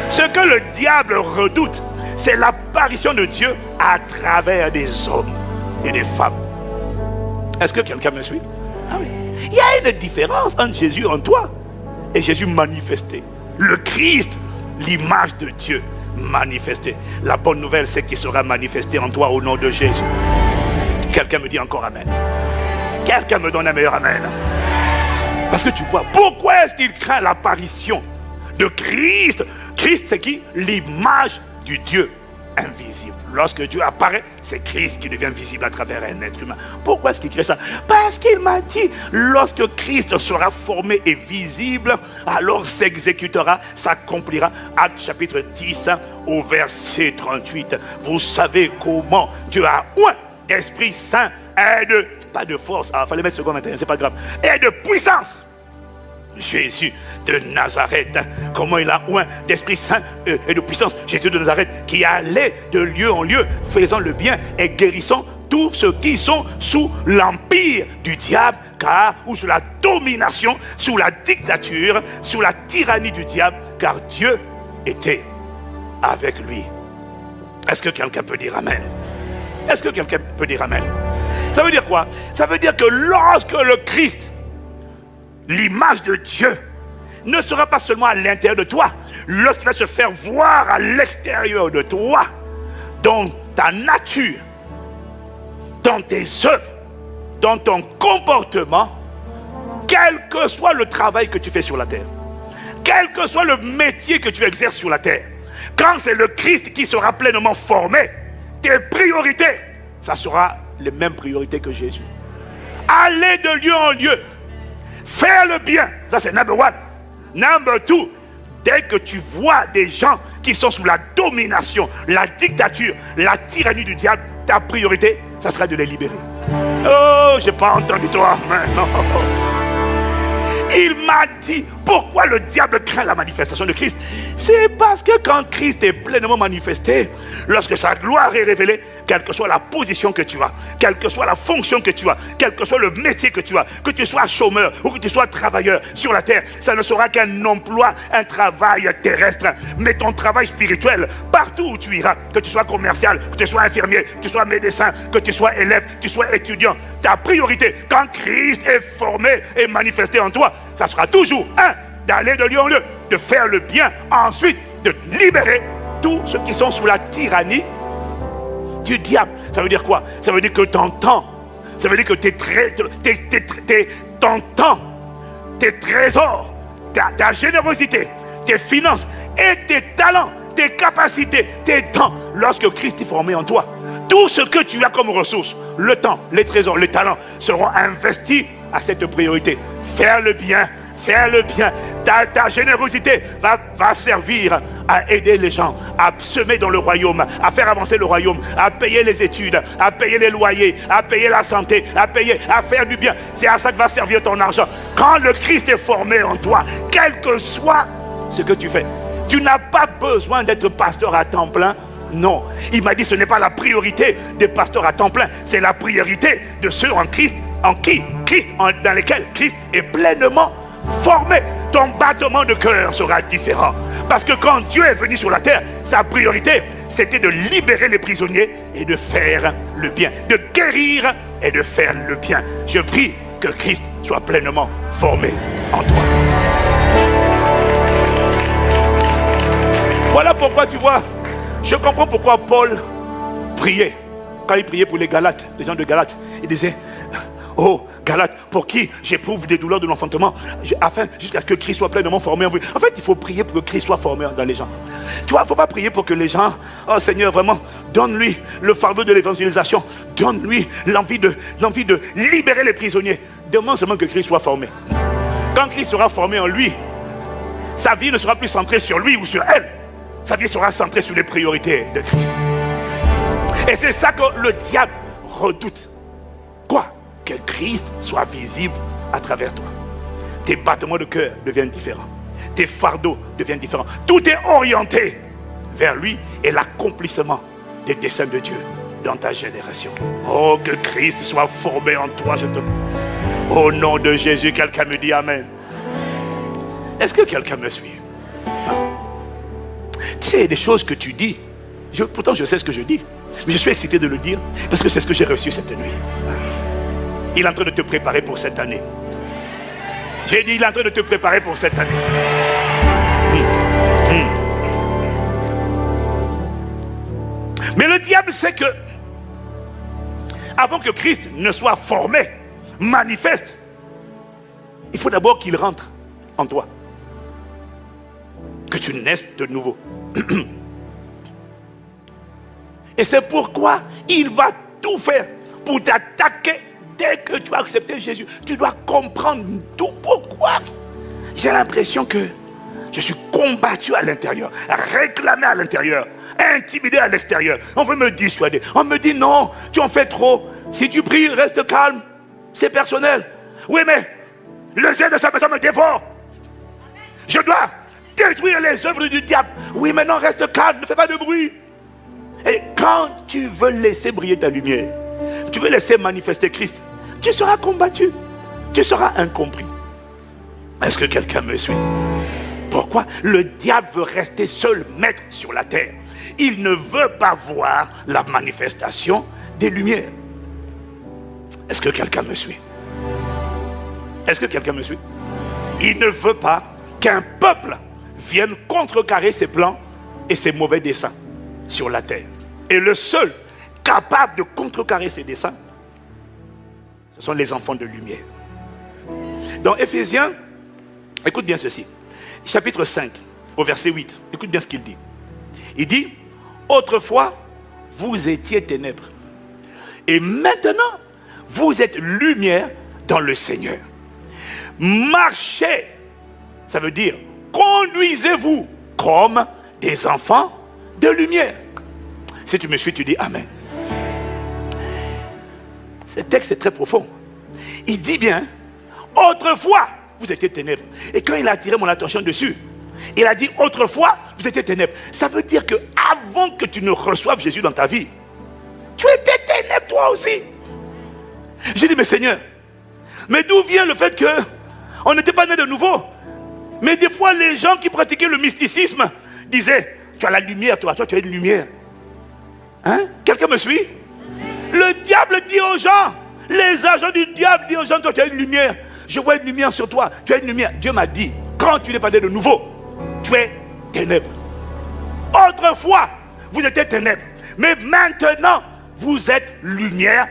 Ce que le diable redoute, c'est l'apparition de Dieu à travers des hommes et des femmes. Est-ce que quelqu'un me suit? Ah oui. Il y a une différence entre Jésus en toi et Jésus manifesté. Le Christ, l'image de Dieu manifestée. La bonne nouvelle, c'est qu'il sera manifesté en toi au nom de Jésus. Quelqu'un me dit encore amen. Quelqu'un me donne un meilleur amen. Parce que tu vois, pourquoi est-ce qu'il craint l'apparition de Christ? Christ, c'est qui? L'image du Dieu invisible. Lorsque Dieu apparaît, c'est Christ qui devient visible à travers un être humain. Pourquoi est-ce qu'il crée ça? Parce qu'il m'a dit, lorsque Christ sera formé et visible, alors s'exécutera, s'accomplira. Actes chapitre 10 au verset 38. Vous savez comment Dieu a oint d'Esprit Saint et de, pas de force, il fallait mettre second 21, c'est pas grave, et de puissance. Jésus de Nazareth, comment il a oint d'Esprit Saint et de puissance. Jésus de Nazareth qui allait de lieu en lieu, faisant le bien et guérissant tous ceux qui sont sous l'empire du diable, car, ou sous la domination, sous la dictature, sous la tyrannie du diable, car Dieu était avec lui. Est-ce que quelqu'un peut dire amen? Est-ce que quelqu'un peut dire amen? Ça veut dire quoi? Ça veut dire que lorsque le Christ, l'image de Dieu, ne sera pas seulement à l'intérieur de toi, lorsqu'il va se faire voir à l'extérieur de toi, dans ta nature, dans tes œuvres, dans ton comportement, quel que soit le travail que tu fais sur la terre, quel que soit le métier que tu exerces sur la terre, quand c'est le Christ qui sera pleinement formé, tes priorités, ça sera les mêmes priorités que Jésus. Aller de lieu en lieu, faire le bien, ça c'est number one. Number two, dès que tu vois des gens qui sont sous la domination, la dictature, la tyrannie du diable, ta priorité, ça sera de les libérer. Oh, j'ai pas entendu toi, non. Il m'a dit, pourquoi le diable craint la manifestation de Christ? C'est parce que quand Christ est pleinement manifesté, lorsque sa gloire est révélée, quelle que soit la position que tu as, quelle que soit la fonction que tu as, quel que soit le métier que tu as, que tu sois chômeur ou que tu sois travailleur sur la terre, ça ne sera qu'un emploi, un travail terrestre. Mais ton travail spirituel, partout où tu iras, que tu sois commercial, que tu sois infirmier, que tu sois médecin, que tu sois élève, que tu sois étudiant, ta priorité, quand Christ est formé et manifesté en toi, ça sera toujours, d'aller de lieu en lieu, de faire le bien, ensuite de te tous ceux qui sont sous la tyrannie du diable. Ça veut dire quoi? Ça veut dire que ton temps, ça veut dire que ton temps, tes trésors, ta générosité, tes finances et tes talents, tes capacités, tes temps, lorsque Christ est formé en toi, tout ce que tu as comme ressources, le temps, les trésors, les talents, seront investis à cette priorité. Faire le bien. Faire le bien, ta générosité va servir à aider les gens, à semer dans le royaume, à faire avancer le royaume, à payer les études, à payer les loyers, à payer la santé, à faire du bien. C'est à ça que va servir ton argent. Quand le Christ est formé en toi, quel que soit ce que tu fais, tu n'as pas besoin d'être pasteur à temps plein. Non, il m'a dit ce n'est pas la priorité des pasteurs à temps plein, c'est la priorité de ceux en Christ, dans lesquels Christ est pleinement formé. Ton battement de cœur sera différent. Parce que quand Dieu est venu sur la terre, sa priorité, c'était de libérer les prisonniers et de faire le bien. De guérir et de faire le bien. Je prie que Christ soit pleinement formé en toi. Voilà pourquoi tu vois, je comprends pourquoi Paul priait. Quand il priait pour les Galates, les gens de Galates, il disait: oh, Galates, pour qui j'éprouve des douleurs de l'enfantement, afin jusqu'à ce que Christ soit pleinement formé en vous. En fait, il faut prier pour que Christ soit formé dans les gens. Tu vois, il ne faut pas prier pour que les gens, oh Seigneur, vraiment, donne-lui le fardeau de l'évangélisation, donne-lui l'envie de libérer les prisonniers. Demande seulement que Christ soit formé. Quand Christ sera formé en lui, sa vie ne sera plus centrée sur lui ou sur elle. Sa vie sera centrée sur les priorités de Christ. Et c'est ça que le diable redoute. Quoi? Que Christ soit visible à travers toi. Tes battements de cœur deviennent différents. Tes fardeaux deviennent différents. Tout est orienté vers lui et l'accomplissement des desseins de Dieu dans ta génération. Oh, que Christ soit formé en toi, je te prie. Au nom de Jésus, quelqu'un me dit Amen. Est-ce que quelqu'un me suit? Tu sais, il y a des choses que tu dis. Pourtant, je sais ce que je dis. Mais je suis excité de le dire parce que c'est ce que j'ai reçu cette nuit. Il est en train de te préparer pour cette année. J'ai dit, il est en train de te préparer pour cette année. Mais le diable sait que, avant que Christ ne soit formé, manifeste, il faut d'abord qu'il rentre en toi. Que tu naisses de nouveau. Et c'est pourquoi il va tout faire pour t'attaquer. Dès que tu as accepté Jésus, tu dois comprendre tout pourquoi. J'ai l'impression que je suis combattu à l'intérieur, réclamé à l'intérieur, intimidé à l'extérieur. On veut me dissuader. On me dit non, tu en fais trop. Si tu pries, reste calme. C'est personnel. Oui, mais le zèle de sa maison me dévore. Je dois détruire les œuvres du diable. Oui, mais non, reste calme, ne fais pas de bruit. Et quand tu veux laisser briller ta lumière, tu veux laisser manifester Christ, tu seras combattu, tu seras incompris. Est-ce que quelqu'un me suit? Pourquoi? Le diable veut rester seul maître sur la terre. Il ne veut pas voir la manifestation des lumières. Est-ce que quelqu'un me suit? Est-ce que quelqu'un me suit? Il ne veut pas qu'un peuple vienne contrecarrer ses plans et ses mauvais desseins sur la terre. Et le seul capable de contrecarrer ses desseins, ce sont les enfants de lumière. Dans Éphésiens, écoute bien ceci, chapitre 5, au verset 8, écoute bien ce qu'il dit. Il dit, autrefois, vous étiez ténèbres. Et maintenant, vous êtes lumière dans le Seigneur. Marchez, ça veut dire, conduisez-vous comme des enfants de lumière. Si tu me suis, tu dis Amen. Ce texte est très profond. Il dit bien, autrefois, vous étiez ténèbres. Et quand il a attiré mon attention dessus, il a dit, autrefois, vous étiez ténèbres. Ça veut dire que avant que tu ne reçoives Jésus dans ta vie, tu étais ténèbres toi aussi. J'ai dit, mais Seigneur, mais d'où vient le fait qu'on n'était pas né de nouveau? Mais des fois, les gens qui pratiquaient le mysticisme disaient, tu as la lumière, toi tu as une lumière. Hein? Quelqu'un me suit? Le diable dit aux gens, les agents du diable disent aux gens, toi tu as une lumière. Je vois une lumière sur toi, tu as une lumière. Dieu m'a dit, quand tu n'es pas né de nouveau, tu es ténèbres. Autrefois, vous étiez ténèbres. Mais maintenant, vous êtes lumière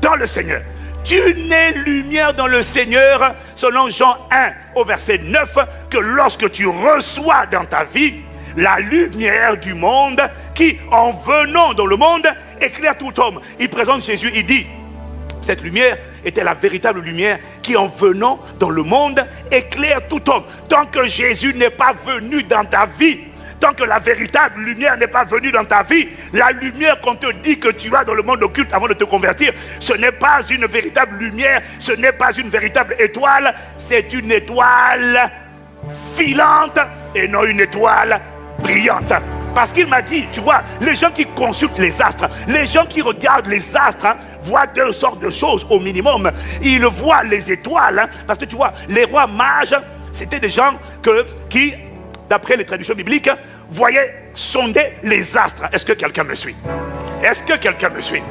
dans le Seigneur. Tu n'es lumière dans le Seigneur, selon Jean 1 au verset 9, que lorsque tu reçois dans ta vie la lumière du monde qui, en venant dans le monde, éclaire tout homme. Il présente Jésus, il dit, cette lumière était la véritable lumière qui, en venant dans le monde, éclaire tout homme. Tant que Jésus n'est pas venu dans ta vie, tant que la véritable lumière n'est pas venue dans ta vie, la lumière qu'on te dit que tu as dans le monde occulte avant de te convertir, ce n'est pas une véritable lumière, ce n'est pas une véritable étoile, c'est une étoile filante et non une étoile brillante. Parce qu'il m'a dit, tu vois, les gens qui consultent les astres, les gens qui regardent les astres, voient deux sortes de choses au minimum. Ils voient les étoiles, parce que tu vois, les rois mages, c'était des gens qui, d'après les traditions bibliques, voyaient sonder les astres. Est-ce que quelqu'un me suit? Est-ce que quelqu'un me suit?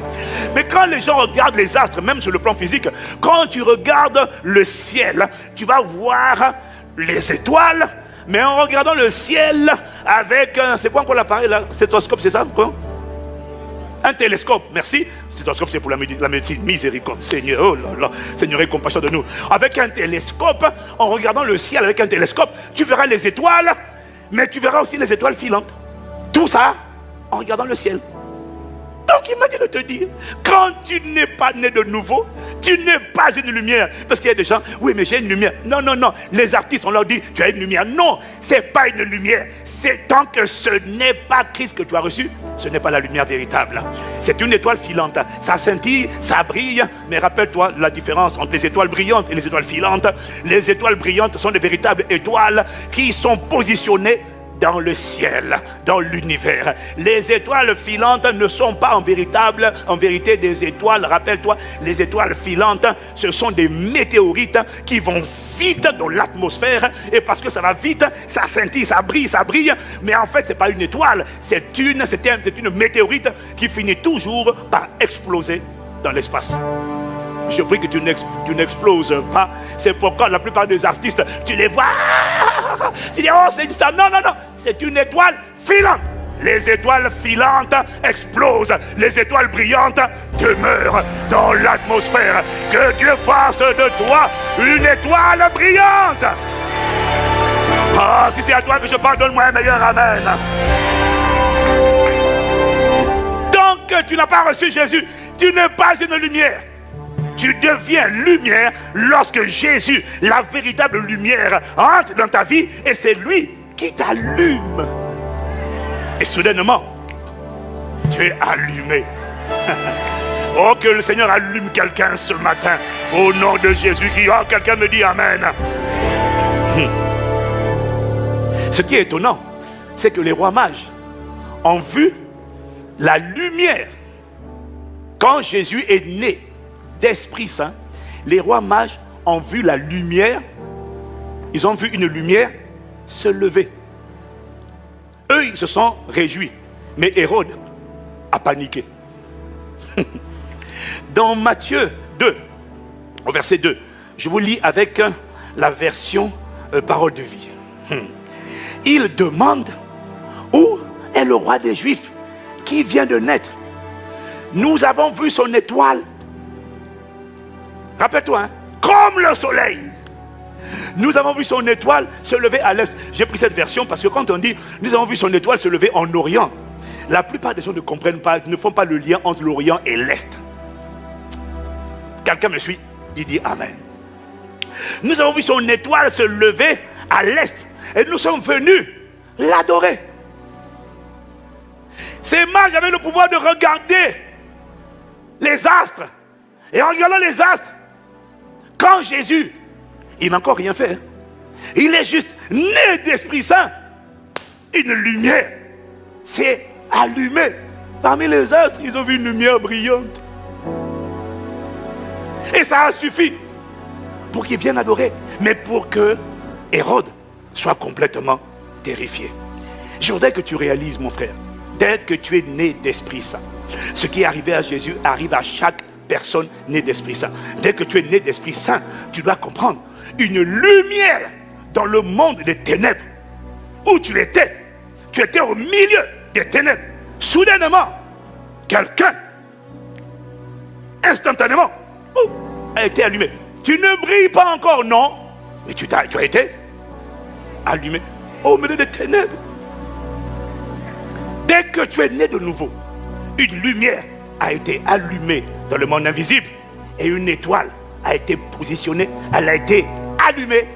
Mais quand les gens regardent les astres, même sur le plan physique, quand tu regardes le ciel, tu vas voir les étoiles, mais en regardant le ciel avec, c'est quoi encore l'appareil là? Stéthoscope, c'est ça? Quoi? Un télescope, merci. Stéthoscope, c'est pour la médecine. Miséricorde, Seigneur, oh là là, Seigneur, aie compassion de nous. Avec un télescope, en regardant le ciel avec un télescope, tu verras les étoiles, mais tu verras aussi les étoiles filantes. Tout ça, en regardant le ciel. Donc il m'a dit de te dire, quand tu n'es pas né de nouveau, tu n'es pas une lumière. Parce qu'il y a des gens, oui mais j'ai une lumière. Non, non, non, les artistes on leur dit, tu as une lumière. Non, c'est pas une lumière. C'est tant que ce n'est pas Christ que tu as reçu, ce n'est pas la lumière véritable. C'est une étoile filante. Ça scintille, ça brille. Mais rappelle-toi la différence entre les étoiles brillantes et les étoiles filantes. Les étoiles brillantes sont des véritables étoiles qui sont positionnées dans le ciel, dans l'univers. Les étoiles filantes ne sont pas en vérité des étoiles. Rappelle-toi, les étoiles filantes, ce sont des météorites qui vont vite dans l'atmosphère, et parce que ça va vite, ça scintille, ça brille, mais en fait, c'est pas une étoile, c'est une météorite qui finit toujours par exploser dans l'espace. Je prie que tu n'exploses pas. C'est pourquoi la plupart des artistes, tu les vois, tu dis, oh c'est ça. Non, non, non, c'est une étoile filante. Les étoiles filantes explosent. Les étoiles brillantes demeurent dans l'atmosphère. Que Dieu fasse de toi une étoile brillante. Ah, si c'est à toi que je parle, donne-moi un meilleur amen. Tant que tu n'as pas reçu Jésus, tu n'es pas une lumière. Tu deviens lumière lorsque Jésus, la véritable lumière, entre dans ta vie et c'est lui qui t'allume. Et soudainement, tu es allumé. Oh, que le Seigneur allume quelqu'un ce matin au nom de Jésus. Oh, quelqu'un me dit Amen. Ce qui est étonnant, c'est que les rois mages ont vu la lumière. Quand Jésus est né d'Esprit Saint, les rois mages ont vu la lumière. Ils ont vu une lumière se lever. Eux, ils se sont réjouis. Mais Hérode a paniqué. Dans Matthieu 2, au verset 2, je vous lis avec la version Parole de vie. Il demande où est le roi des Juifs qui vient de naître. Nous avons vu son étoile. Rappelle-toi, hein, comme le soleil. Nous avons vu son étoile se lever à l'est. J'ai pris cette version parce que quand on dit nous avons vu son étoile se lever en Orient, la plupart des gens ne comprennent pas, ne font pas le lien entre l'Orient et l'Est. Quelqu'un me suit? Il dit Amen. Nous avons vu son étoile se lever à l'est et nous sommes venus l'adorer. Ces mages avaient le pouvoir de regarder les astres. Et en regardant les astres, quand Jésus, il n'a encore rien fait, hein, il est juste né d'Esprit Saint, une lumière s'est allumée. Parmi les astres, ils ont vu une lumière brillante. Et ça a suffi pour qu'ils viennent adorer, mais pour que Hérode soit complètement terrifié. Je voudrais que tu réalises, mon frère, dès que tu es né d'Esprit Saint, ce qui est arrivé à Jésus arrive à chaque personne née d'Esprit Saint. Dès que tu es né d'Esprit Saint, tu dois comprendre une lumière dans le monde des ténèbres où tu étais au milieu des ténèbres. Soudainement, quelqu'un, instantanément, a été allumé. Tu ne brilles pas encore, non, mais tu as été allumé au milieu des ténèbres. Dès que tu es né de nouveau, une lumière a été allumée dans le monde invisible et une étoile a été positionnée, elle a été allumée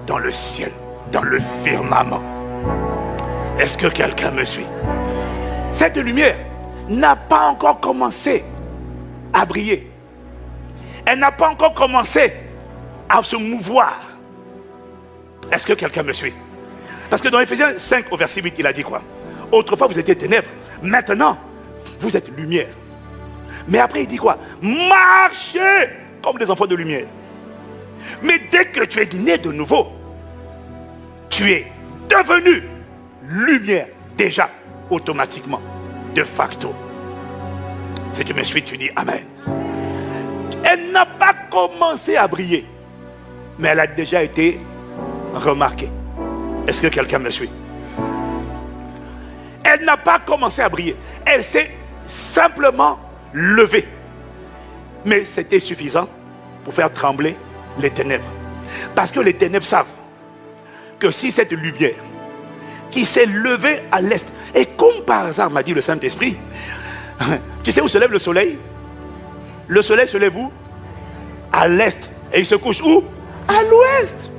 dans le ciel, dans le firmament. Est-ce que quelqu'un me suit? Cette lumière n'a pas encore commencé à briller. Elle n'a pas encore commencé à se mouvoir. Est-ce que quelqu'un me suit? Parce que dans Ephésiens 5 au verset 8, il a dit quoi? Autrefois vous étiez ténèbres, maintenant vous êtes lumière. Mais après il dit quoi? Marchez comme des enfants de lumière. Mais dès que tu es né de nouveau, tu es devenu lumière déjà, automatiquement, de facto. Si tu me suis, tu dis Amen. Elle n'a pas commencé à briller, mais elle a déjà été remarquée. Est-ce que quelqu'un me suit? Elle n'a pas commencé à briller. Elle s'est simplement levée. Mais c'était suffisant pour faire trembler les ténèbres. Parce que les ténèbres savent que si cette lumière qui s'est levée à l'est, et comme par hasard m'a dit le Saint-Esprit, tu sais où se lève le soleil? Le soleil se lève où? À l'est. Et il se couche où? À l'ouest.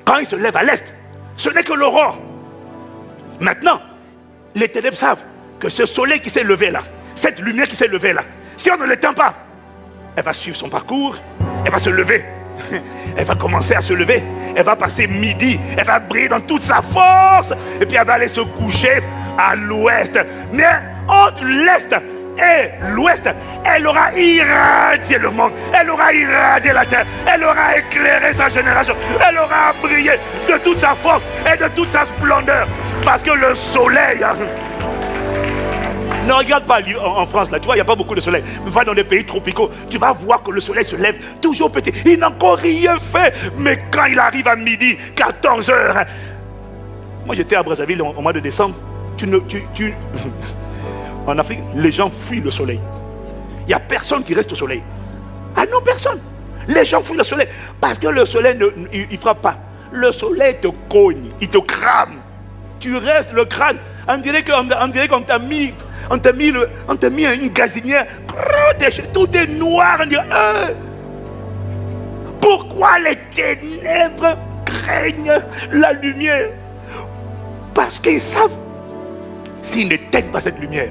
Quand il se lève à l'est, ce n'est que l'aurore. Maintenant, les ténèbres savent que ce soleil qui s'est levé là, cette lumière qui s'est levée là, si on ne l'éteint pas, elle va suivre son parcours, elle va se lever. Elle va commencer à se lever, elle va passer midi, elle va briller dans toute sa force, et puis elle va aller se coucher à l'ouest. Mais entre l'est et l'ouest, elle aura irradié le monde, elle aura irradié la terre, elle aura éclairé sa génération, elle aura brillé de toute sa force et de toute sa splendeur. Parce que le soleil... Ne regarde pas en France, là, tu vois, il n'y a pas beaucoup de soleil. Mais va dans les pays tropicaux, tu vas voir que le soleil se lève toujours petit. Il n'a encore rien fait. Mais quand il arrive à midi, 14h... Moi, j'étais à Brazzaville au mois de décembre. En Afrique, les gens fuient le soleil. Il n'y a personne qui reste au soleil. Ah non, personne. Les gens fuient le soleil. Parce que le soleil, il ne frappe pas. Le soleil te cogne, il te crame. Tu restes le crâne. On dirait qu'on t'a mis... On t'a mis une gazinière. Tout est noir. On dit, pourquoi les ténèbres craignent la lumière? Parce qu'ils savent, s'ils n'éteignent pas cette lumière,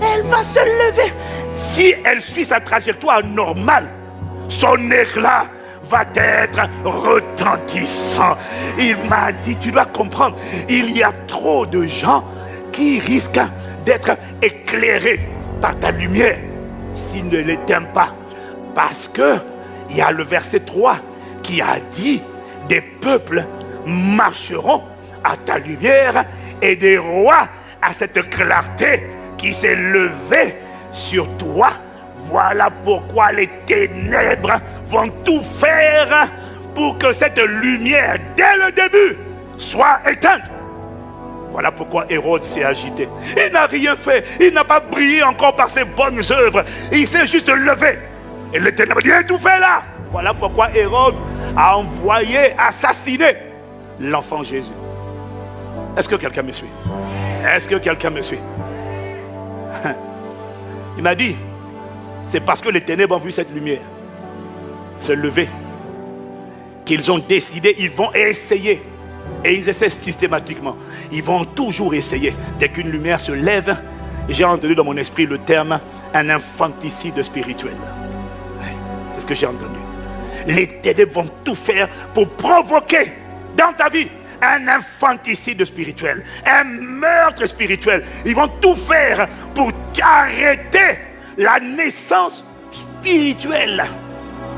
elle va se lever. Si elle suit sa trajectoire normale, son éclat va être retentissant. Il m'a dit, tu dois comprendre, il y a trop de gens qui risquent d'être éclairés par ta lumière s'ils ne l'éteignent pas. Parce que il y a le verset 3 qui a dit, des peuples marcheront à ta lumière et des rois à cette clarté qui s'est levée sur toi. Voilà pourquoi les ténèbres vont tout faire pour que cette lumière, dès le début, soit éteinte. Voilà pourquoi Hérode s'est agité. Il n'a rien fait. Il n'a pas brillé encore par ses bonnes œuvres. Il s'est juste levé. Et les ténèbres disent, tout fait là. Voilà pourquoi Hérode a envoyé assassiner l'enfant Jésus. Est-ce que quelqu'un me suit? Est-ce que quelqu'un me suit? Il m'a dit, c'est parce que les ténèbres ont vu cette lumière se lever qu'ils ont décidé, ils vont essayer. Et ils essaient systématiquement. Ils vont toujours essayer. Dès qu'une lumière se lève, j'ai entendu dans mon esprit le terme un infanticide spirituel. C'est ce que j'ai entendu. Les ténèbres vont tout faire pour provoquer dans ta vie un infanticide spirituel, un meurtre spirituel. Ils vont tout faire pour arrêter la naissance spirituelle,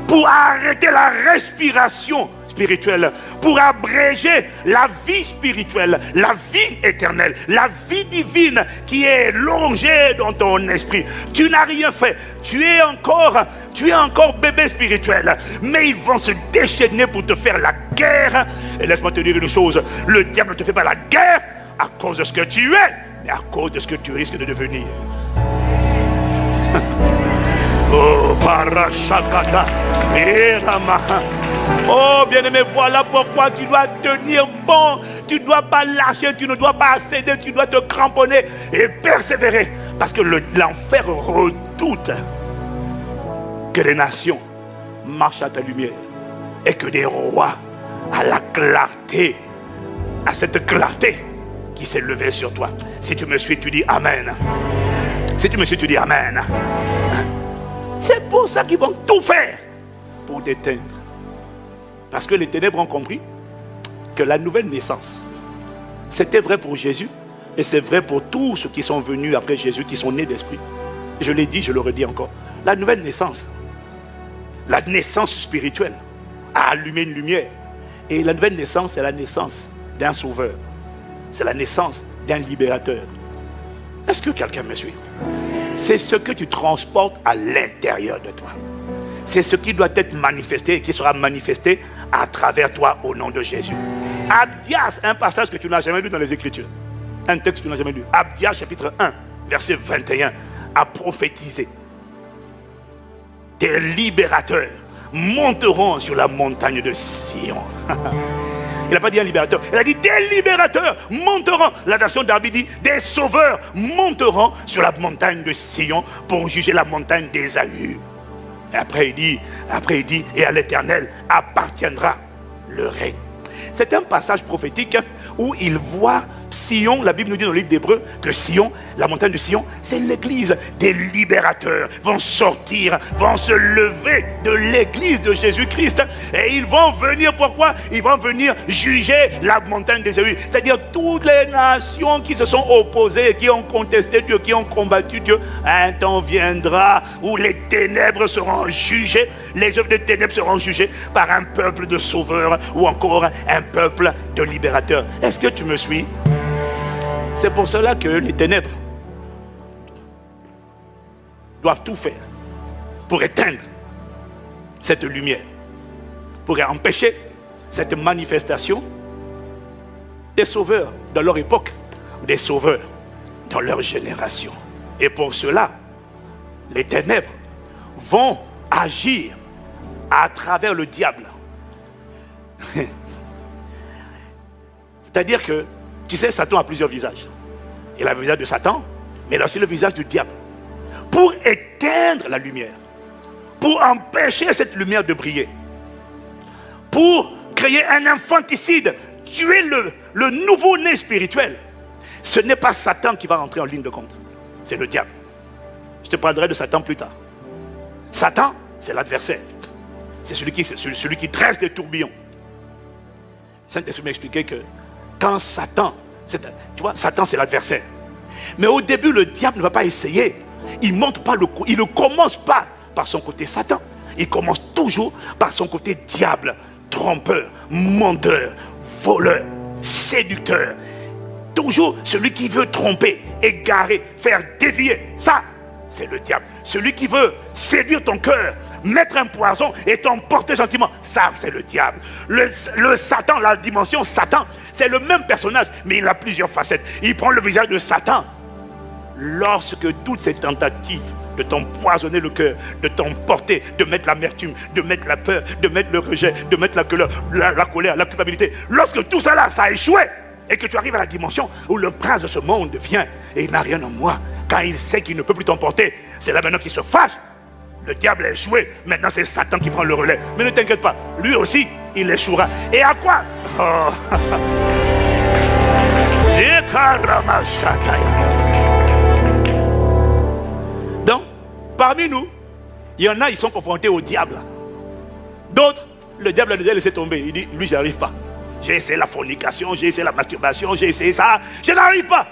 pour arrêter la respiration spirituelle, pour abréger la vie spirituelle, la vie éternelle, la vie divine qui est longée dans ton esprit. Tu n'as rien fait, tu es encore bébé spirituel, mais ils vont se déchaîner pour te faire la guerre. Et laisse-moi te dire une chose, le diable ne te fait pas la guerre à cause de ce que tu es, mais à cause de ce que tu risques de devenir. Oh, Parashakata, Eramaha. Oh, bien-aimé, voilà pourquoi tu dois tenir bon. Tu ne dois pas lâcher, tu ne dois pas céder, tu dois te cramponner et persévérer. Parce que l'enfer redoute que les nations marchent à ta lumière et que des rois à la clarté, à cette clarté qui s'est levée sur toi. Si tu me suis, tu dis Amen. Si tu me suis, tu dis Amen. C'est pour ça qu'ils vont tout faire pour t'éteindre. Parce que les ténèbres ont compris que la nouvelle naissance, c'était vrai pour Jésus et c'est vrai pour tous ceux qui sont venus après Jésus, qui sont nés d'esprit. Je l'ai dit, je le redis encore. La nouvelle naissance, la naissance spirituelle, a allumé une lumière. Et la nouvelle naissance, c'est la naissance d'un sauveur. C'est la naissance d'un libérateur. Est-ce que quelqu'un me suit? C'est ce que tu transportes à l'intérieur de toi. C'est ce qui doit être manifesté et qui sera manifesté à travers toi au nom de Jésus. Abdias, un passage que tu n'as jamais lu dans les Écritures. Un texte que tu n'as jamais lu. Abdias chapitre 1, verset 21, a prophétisé. Tes libérateurs monteront sur la montagne de Sion. Il n'a pas dit un libérateur, il a dit des libérateurs monteront. La version d'Arbi dit des sauveurs monteront sur la montagne de Sion pour juger la montagne d'Ésaü. Et après il dit, et à l'Éternel appartiendra le règne. C'est un passage prophétique où il voit Sion. La Bible nous dit dans le livre d'Hébreux que Sion, la montagne de Sion, c'est l'église. Des libérateurs vont sortir, vont se lever de l'église de Jésus-Christ. Et ils vont venir, pourquoi? Ils vont venir juger la montagne d'Ésaü. C'est-à-dire toutes les nations qui se sont opposées, qui ont contesté Dieu, qui ont combattu Dieu. Un temps viendra où les ténèbres seront jugées, les œuvres des ténèbres seront jugées par un peuple de sauveurs ou encore un peuple de libérateurs. Est-ce que tu me suis? C'est pour cela que les ténèbres doivent tout faire pour éteindre cette lumière, pour empêcher cette manifestation des sauveurs dans leur époque, des sauveurs dans leur génération. Et pour cela, les ténèbres vont agir à travers le diable. C'est-à-dire que, tu sais, Satan a plusieurs visages. Il a le visage de Satan, mais il a aussi le visage du diable. Pour éteindre la lumière, pour empêcher cette lumière de briller, pour créer un infanticide, tuer le nouveau-né spirituel. Ce n'est pas Satan qui va rentrer en ligne de compte, c'est le diable. Je te parlerai de Satan plus tard. Satan, c'est l'adversaire. C'est celui qui dresse des tourbillons. Saint-Esprit m'a expliqué que quand Satan, tu vois, Satan c'est l'adversaire. Mais au début, le diable ne va pas essayer. Il monte pas le coup. Il ne commence pas par son côté Satan. Il commence toujours par son côté diable, trompeur, menteur, voleur, séducteur. Toujours celui qui veut tromper, égarer, faire dévier. Ça, c'est le diable. Celui qui veut séduire ton cœur, mettre un poison et t'emporter gentiment, ça c'est le diable. Le Satan, la dimension Satan, c'est le même personnage, mais il a plusieurs facettes. Il prend le visage de Satan. Lorsque toutes ces tentatives de t'empoisonner le cœur, de t'emporter, de mettre l'amertume, de mettre la peur, de mettre le rejet, de mettre la colère, la culpabilité, lorsque tout ça là, ça a échoué, et que tu arrives à la dimension où le prince de ce monde vient et il n'a rien en moi, quand il sait qu'il ne peut plus t'emporter, c'est là maintenant qu'il se fâche. Le diable a échoué, maintenant c'est Satan qui prend le relais. Mais ne t'inquiète pas, lui aussi, il échouera. Et à quoi? Oh. Donc, parmi nous, il y en a, ils sont confrontés au diable. D'autres, le diable a déjà laissé tomber. Il dit, lui, j'y arrive pas. J'ai essayé la fornication, j'ai essayé la masturbation, j'ai essayé ça, je n'arrive pas.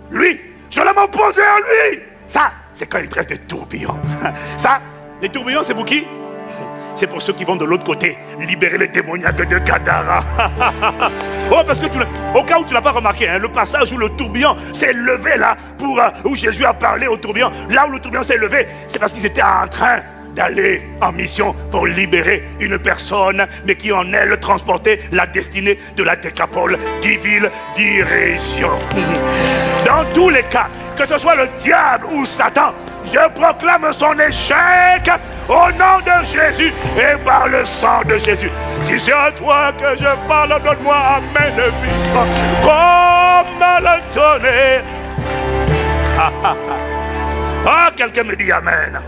Lui, je vais m'opposer à lui. Ça, c'est quand il dresse des tourbillons. Ça, les tourbillons, c'est pour qui? C'est pour ceux qui vont de l'autre côté, libérer les démoniaques de Gadara. Oh, parce que au cas où tu ne l'as pas remarqué, hein, le passage où le tourbillon s'est levé là, où Jésus a parlé au tourbillon, là où le tourbillon s'est levé, c'est parce qu'ils étaient en train d'aller en mission pour libérer une personne, mais qui en elle transportait la destinée de la décapole, divine direction. Dans tous les cas, que ce soit le diable ou Satan, je proclame son échec au nom de Jésus et par le sang de Jésus. Si c'est à toi que je parle, donne-moi amen de vivre comme le tonnerre. Ah, quelqu'un me dit amen.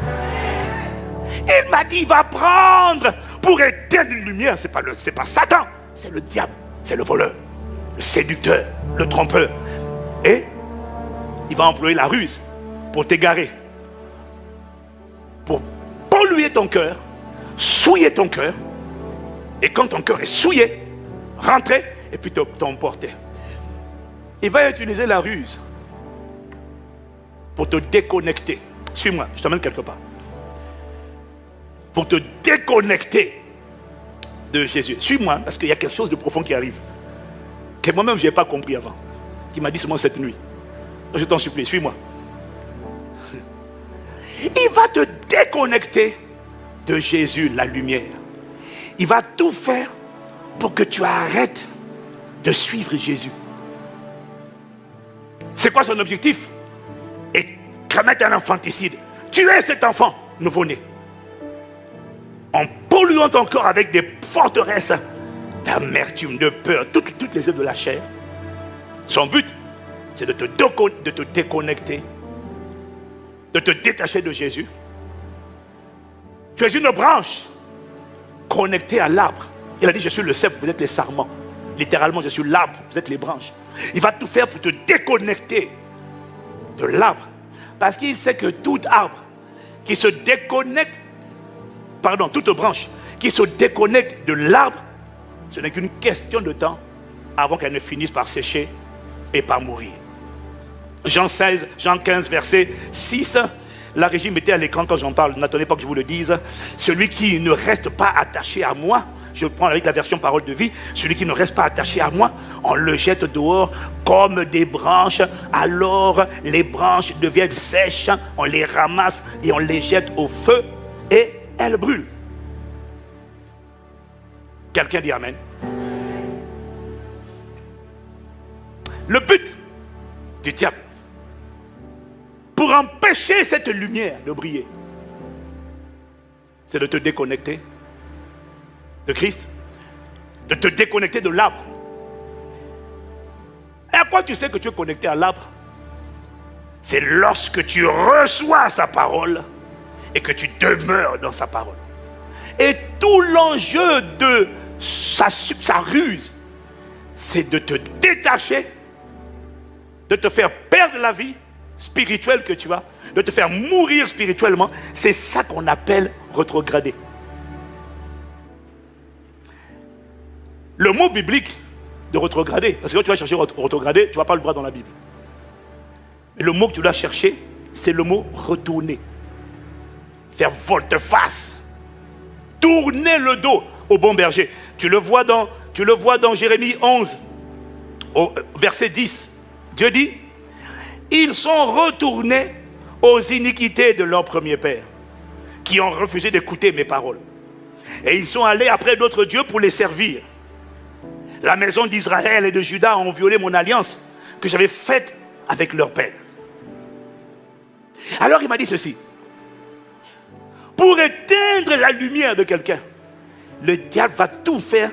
Il m'a dit, il va prendre pour éteindre une lumière. C'est pas Satan, c'est le diable, c'est le voleur, le séducteur, le trompeur. Et il va employer la ruse pour t'égarer, pour polluer ton cœur, souiller ton cœur. Et quand ton cœur est souillé, rentrer et puis t'emporter. Il va utiliser la ruse pour te déconnecter. Suis-moi, je t'emmène quelque part. Pour te déconnecter de Jésus. Suis-moi, parce qu'il y a quelque chose de profond qui arrive, que moi-même je n'ai pas compris avant, qui m'a dit seulement cette nuit. Donc je t'en supplie, suis-moi. Il va te déconnecter de Jésus, la lumière. Il va tout faire pour que tu arrêtes de suivre Jésus. C'est quoi son objectif? Et commettre un infanticide. Tuer cet enfant nouveau-né. En polluant ton corps avec des forteresses d'amertume, de peur, toutes les œuvres de la chair. Son but, c'est de te déconnecter, de te détacher de Jésus. Tu es une branche connectée à l'arbre. Il a dit, je suis le cep, vous êtes les sarments. Littéralement, je suis l'arbre, vous êtes les branches. Il va tout faire pour te déconnecter de l'arbre. Parce qu'il sait que tout arbre qui se déconnecte, toute branche qui se déconnecte de l'arbre, ce n'est qu'une question de temps avant qu'elle ne finisse par sécher et par mourir. Jean 15, verset 6. La régie mettez à l'écran quand j'en parle, n'attendez pas que je vous le dise. Celui qui ne reste pas attaché à moi, je prends avec la version parole de vie, celui qui ne reste pas attaché à moi, on le jette dehors comme des branches. Alors les branches deviennent sèches, on les ramasse et on les jette au feu et elles brûlent. Quelqu'un dit amen. Le but du diable, pour empêcher cette lumière de briller, c'est de te déconnecter de Christ, de te déconnecter de l'arbre. Et à quoi tu sais que tu es connecté à l'arbre? C'est lorsque tu reçois sa parole et que tu demeures dans sa parole. Et tout l'enjeu de sa ruse, c'est de te détacher, de te faire perdre la vie spirituelle que tu as, de te faire mourir spirituellement. C'est ça qu'on appelle rétrograder. Le mot biblique de rétrograder, parce que quand tu vas chercher rétrograder, tu ne vas pas le voir dans la Bible. Mais le mot que tu dois chercher, c'est le mot retourner. Faire volte-face. Tourner le dos au bon berger. Tu le vois dans Jérémie 11, au verset 10. Dieu dit, ils sont retournés aux iniquités de leur premier père, qui ont refusé d'écouter mes paroles. Et ils sont allés après d'autres dieux pour les servir. La maison d'Israël et de Juda ont violé mon alliance que j'avais faite avec leur père. Alors il m'a dit ceci. Pour éteindre la lumière de quelqu'un, le diable va tout faire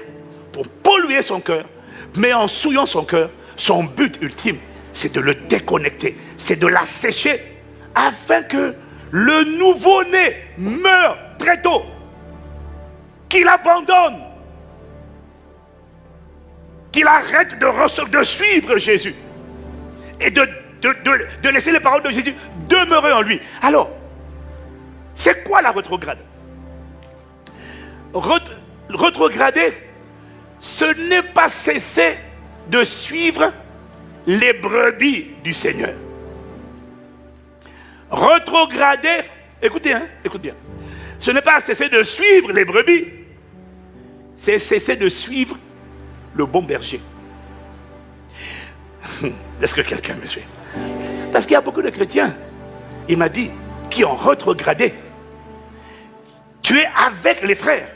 pour polluer son cœur. Mais en souillant son cœur, son but ultime, c'est de le déconnecter, c'est de l'assécher, afin que le nouveau-né meure très tôt, qu'il abandonne, qu'il arrête de suivre Jésus et de laisser les paroles de Jésus demeurer en lui. Alors, c'est quoi la rétrograde? Rétrograder, ce n'est pas cesser de suivre les brebis du Seigneur. Rétrograder, écoutez, écoute bien. Ce n'est pas cesser de suivre les brebis, c'est cesser de suivre le bon berger. Est-ce que quelqu'un me suit? Parce qu'il y a beaucoup de chrétiens, il m'a dit, qui ont rétrogradé. Tu es avec les frères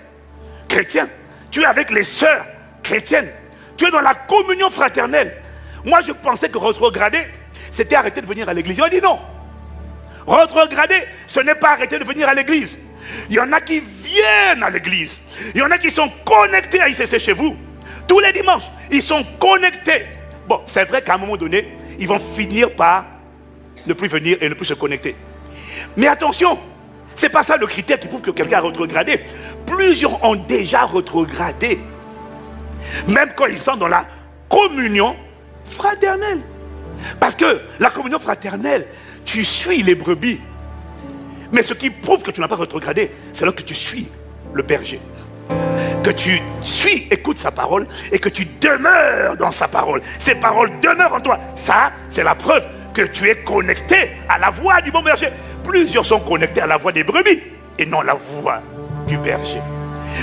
chrétiens, tu es avec les sœurs chrétiennes, tu es dans la communion fraternelle. Moi, je pensais que rétrograder, c'était arrêter de venir à l'église. Il m'a dit non. Rétrograder, ce n'est pas arrêter de venir à l'église. Il y en a qui viennent à l'église. Il y en a qui sont connectés à ICC chez vous. Tous les dimanches, ils sont connectés. Bon, c'est vrai qu'à un moment donné, ils vont finir par ne plus venir et ne plus se connecter. Mais attention, ce n'est pas ça le critère qui prouve que quelqu'un a rétrogradé. Plusieurs ont déjà rétrogradé. Même quand ils sont dans la communion fraternelle. Parce que la communion fraternelle, tu suis les brebis. Mais ce qui prouve que tu n'as pas rétrogradé, c'est là que tu suis le berger. Que tu suis, écoute sa parole et que tu demeures dans sa parole. Ces paroles demeurent en toi. Ça, c'est la preuve que tu es connecté à la voix du bon berger. Plusieurs sont connectés à la voix des brebis et non la voix du berger.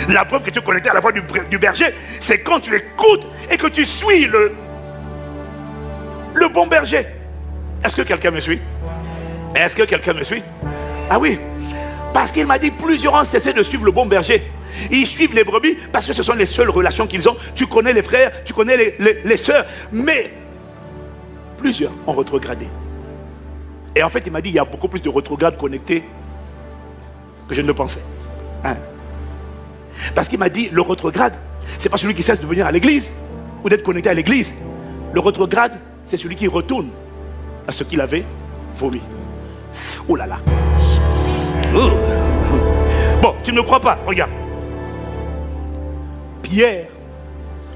La preuve que tu es connecté à la voix du berger, c'est quand tu écoutes et que tu suis le bon berger. Est-ce que quelqu'un me suit? Est-ce que quelqu'un me suit? Ah oui, parce qu'il m'a dit plusieurs ont cessé de suivre le bon berger. Ils suivent les brebis parce que ce sont les seules relations qu'ils ont. Tu connais les frères, tu connais les sœurs, mais plusieurs ont rétrogradé. Et en fait, il m'a dit il y a beaucoup plus de rétrogrades connectés que je ne le pensais. Hein? Parce qu'il m'a dit le rétrograde, c'est pas celui qui cesse de venir à l'église ou d'être connecté à l'église. Le rétrograde, c'est celui qui retourne à ce qu'il avait vomi. Oh là là. Bon, tu ne me crois pas, regarde. Pierre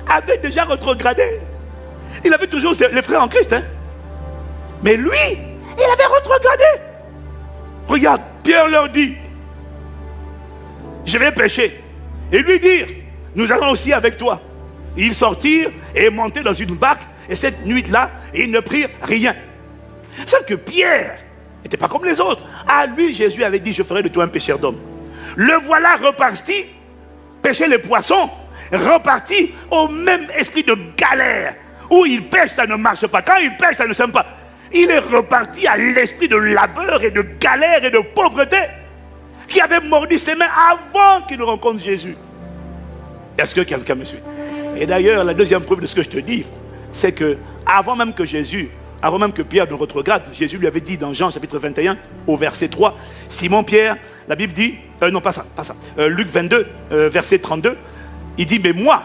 avait déjà rétrogradé. Il avait toujours les frères en Christ. Hein? Mais lui, il avait rétrogradé. Regarde, Pierre leur dit, je vais pêcher. Et lui dire, nous allons aussi avec toi. Ils sortirent et montaient dans une barque. Et cette nuit-là, ils ne prirent rien. Sauf que Pierre n'était pas comme les autres. À lui, Jésus avait dit, je ferai de toi un pêcheur d'hommes. Le voilà reparti, pêcher les poissons, reparti au même esprit de galère. Où il pêche, ça ne marche pas. Quand il pêche, ça ne s'aime pas. Il est reparti à l'esprit de labeur et de galère et de pauvreté qui avait mordu ses mains avant qu'il ne rencontre Jésus. Est-ce que quelqu'un me suit? Et d'ailleurs, la deuxième preuve de ce que je te dis, c'est que avant même que Pierre ne rétrograde, Jésus lui avait dit dans Jean chapitre 21, au verset 3, Simon Pierre, la Bible dit, non pas ça, Luc 22, verset 32, il dit, mais moi,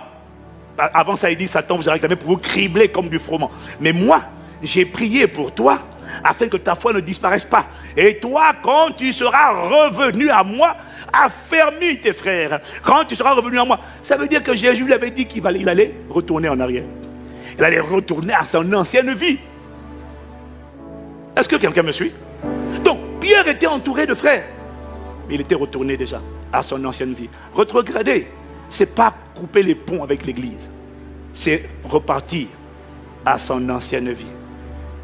avant ça il dit, Satan vous a réclamé pour vous cribler comme du froment. Mais moi, j'ai prié pour toi, afin que ta foi ne disparaisse pas. Et toi, quand tu seras revenu à moi, affermis tes frères. Quand tu seras revenu à moi, ça veut dire que Jésus lui avait dit qu'il allait retourner en arrière. Il allait retourner à son ancienne vie. Est-ce que quelqu'un me suit? Donc, Pierre était entouré de frères. Mais il était retourné déjà à son ancienne vie. Rétrograder, ce n'est pas couper les ponts avec l'église. C'est repartir à son ancienne vie.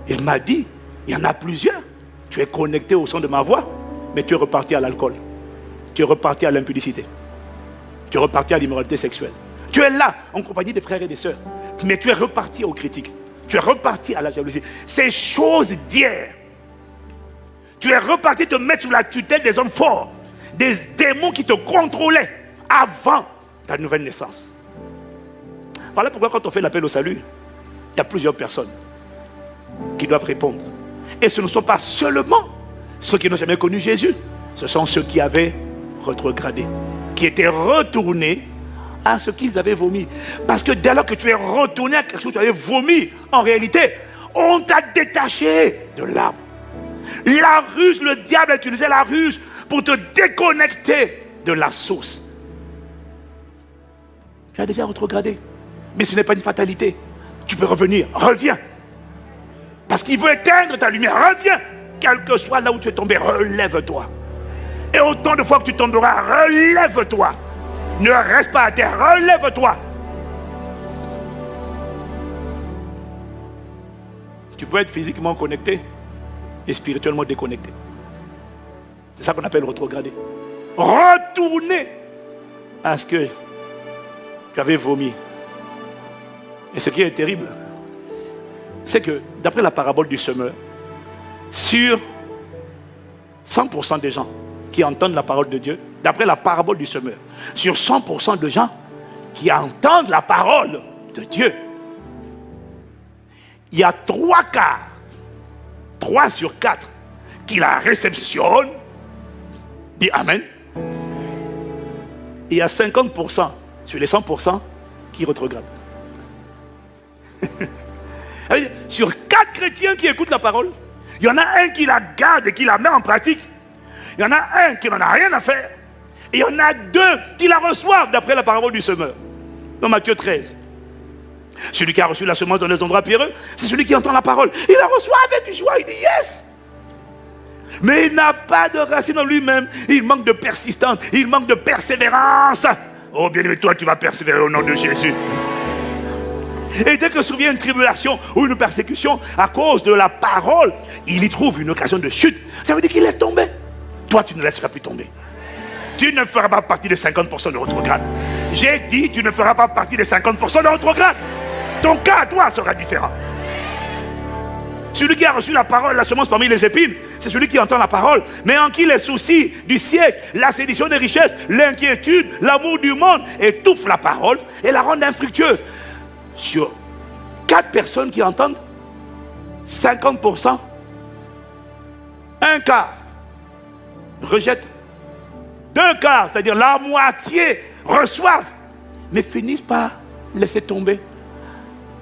Il m'a dit, il y en a plusieurs. Tu es connecté au son de ma voix, mais tu es reparti à l'alcool. Tu es reparti à l'impudicité. Tu es reparti à l'immoralité sexuelle. Tu es là, en compagnie des frères et des sœurs. Mais tu es reparti aux critiques. Tu es reparti à la jalousie. Ces choses d'hier, Tu es reparti te mettre sous la tutelle des hommes forts, des démons qui te contrôlaient avant ta nouvelle naissance. Voilà pourquoi quand on fait l'appel au salut, il y a plusieurs personnes qui doivent répondre. Et ce ne sont pas seulement ceux qui n'ont jamais connu Jésus, ce sont ceux qui avaient rétrogradé, qui étaient retournés à ce qu'ils avaient vomi. Parce que dès lors que tu es retourné à quelque chose que tu avais vomi, en réalité, on t'a détaché de l'arbre. La ruse, le diable a utilisé la ruse pour te déconnecter de la source. Tu as déjà rétrogradé, mais ce n'est pas une fatalité. Tu peux revenir, reviens. Parce qu'il veut éteindre ta lumière, reviens. Quel que soit là où tu es tombé, relève-toi. Et autant de fois que tu tomberas, relève-toi. Ne reste pas à terre, relève-toi. Tu peux être physiquement connecté et spirituellement déconnecté. C'est ça qu'on appelle rétrograder. Retourner à ce que tu avais vomi. Et ce qui est terrible, c'est que d'après la parabole du semeur, sur 100% des gens qui entendent la parole de Dieu, d'après la parabole du semeur, sur 100% de gens qui entendent la parole de Dieu, il y a 3 quarts, 3 sur 4, qui la réceptionnent, dit Amen. Et il y a 50% sur les 100% qui rétrogradent. Sur 4 chrétiens qui écoutent la parole, il y en a un qui la garde et qui la met en pratique. Il y en a un qui n'en a rien à faire. Et il y en a 2 qui la reçoivent d'après la parabole du semeur. Dans Matthieu 13. Celui qui a reçu la semence dans les endroits pierreux, c'est celui qui entend la parole. Il la reçoit avec joie, il dit yes. Mais il n'a pas de racine en lui-même. Il manque de persistance, il manque de persévérance. Oh bien-aimé, toi tu vas persévérer au nom de Jésus. Et dès que survient une tribulation ou une persécution à cause de la parole, il y trouve une occasion de chute. Ça veut dire qu'il laisse tomber. Toi, tu ne laisseras plus tomber. Tu ne feras pas partie des 50% de rétrograde. J'ai dit, tu ne feras pas partie des 50% de rétrograde. Ton cas à toi sera différent. Celui qui a reçu la parole, la semence parmi les épines, c'est celui qui entend la parole, mais en qui les soucis du siècle, la sédition des richesses, l'inquiétude, l'amour du monde étouffent la parole et la rendent infructueuse. Sur 4 personnes qui entendent, 50%, un quart rejettent, 2 quarts, c'est-à-dire la moitié, reçoivent, mais finissent par laisser tomber.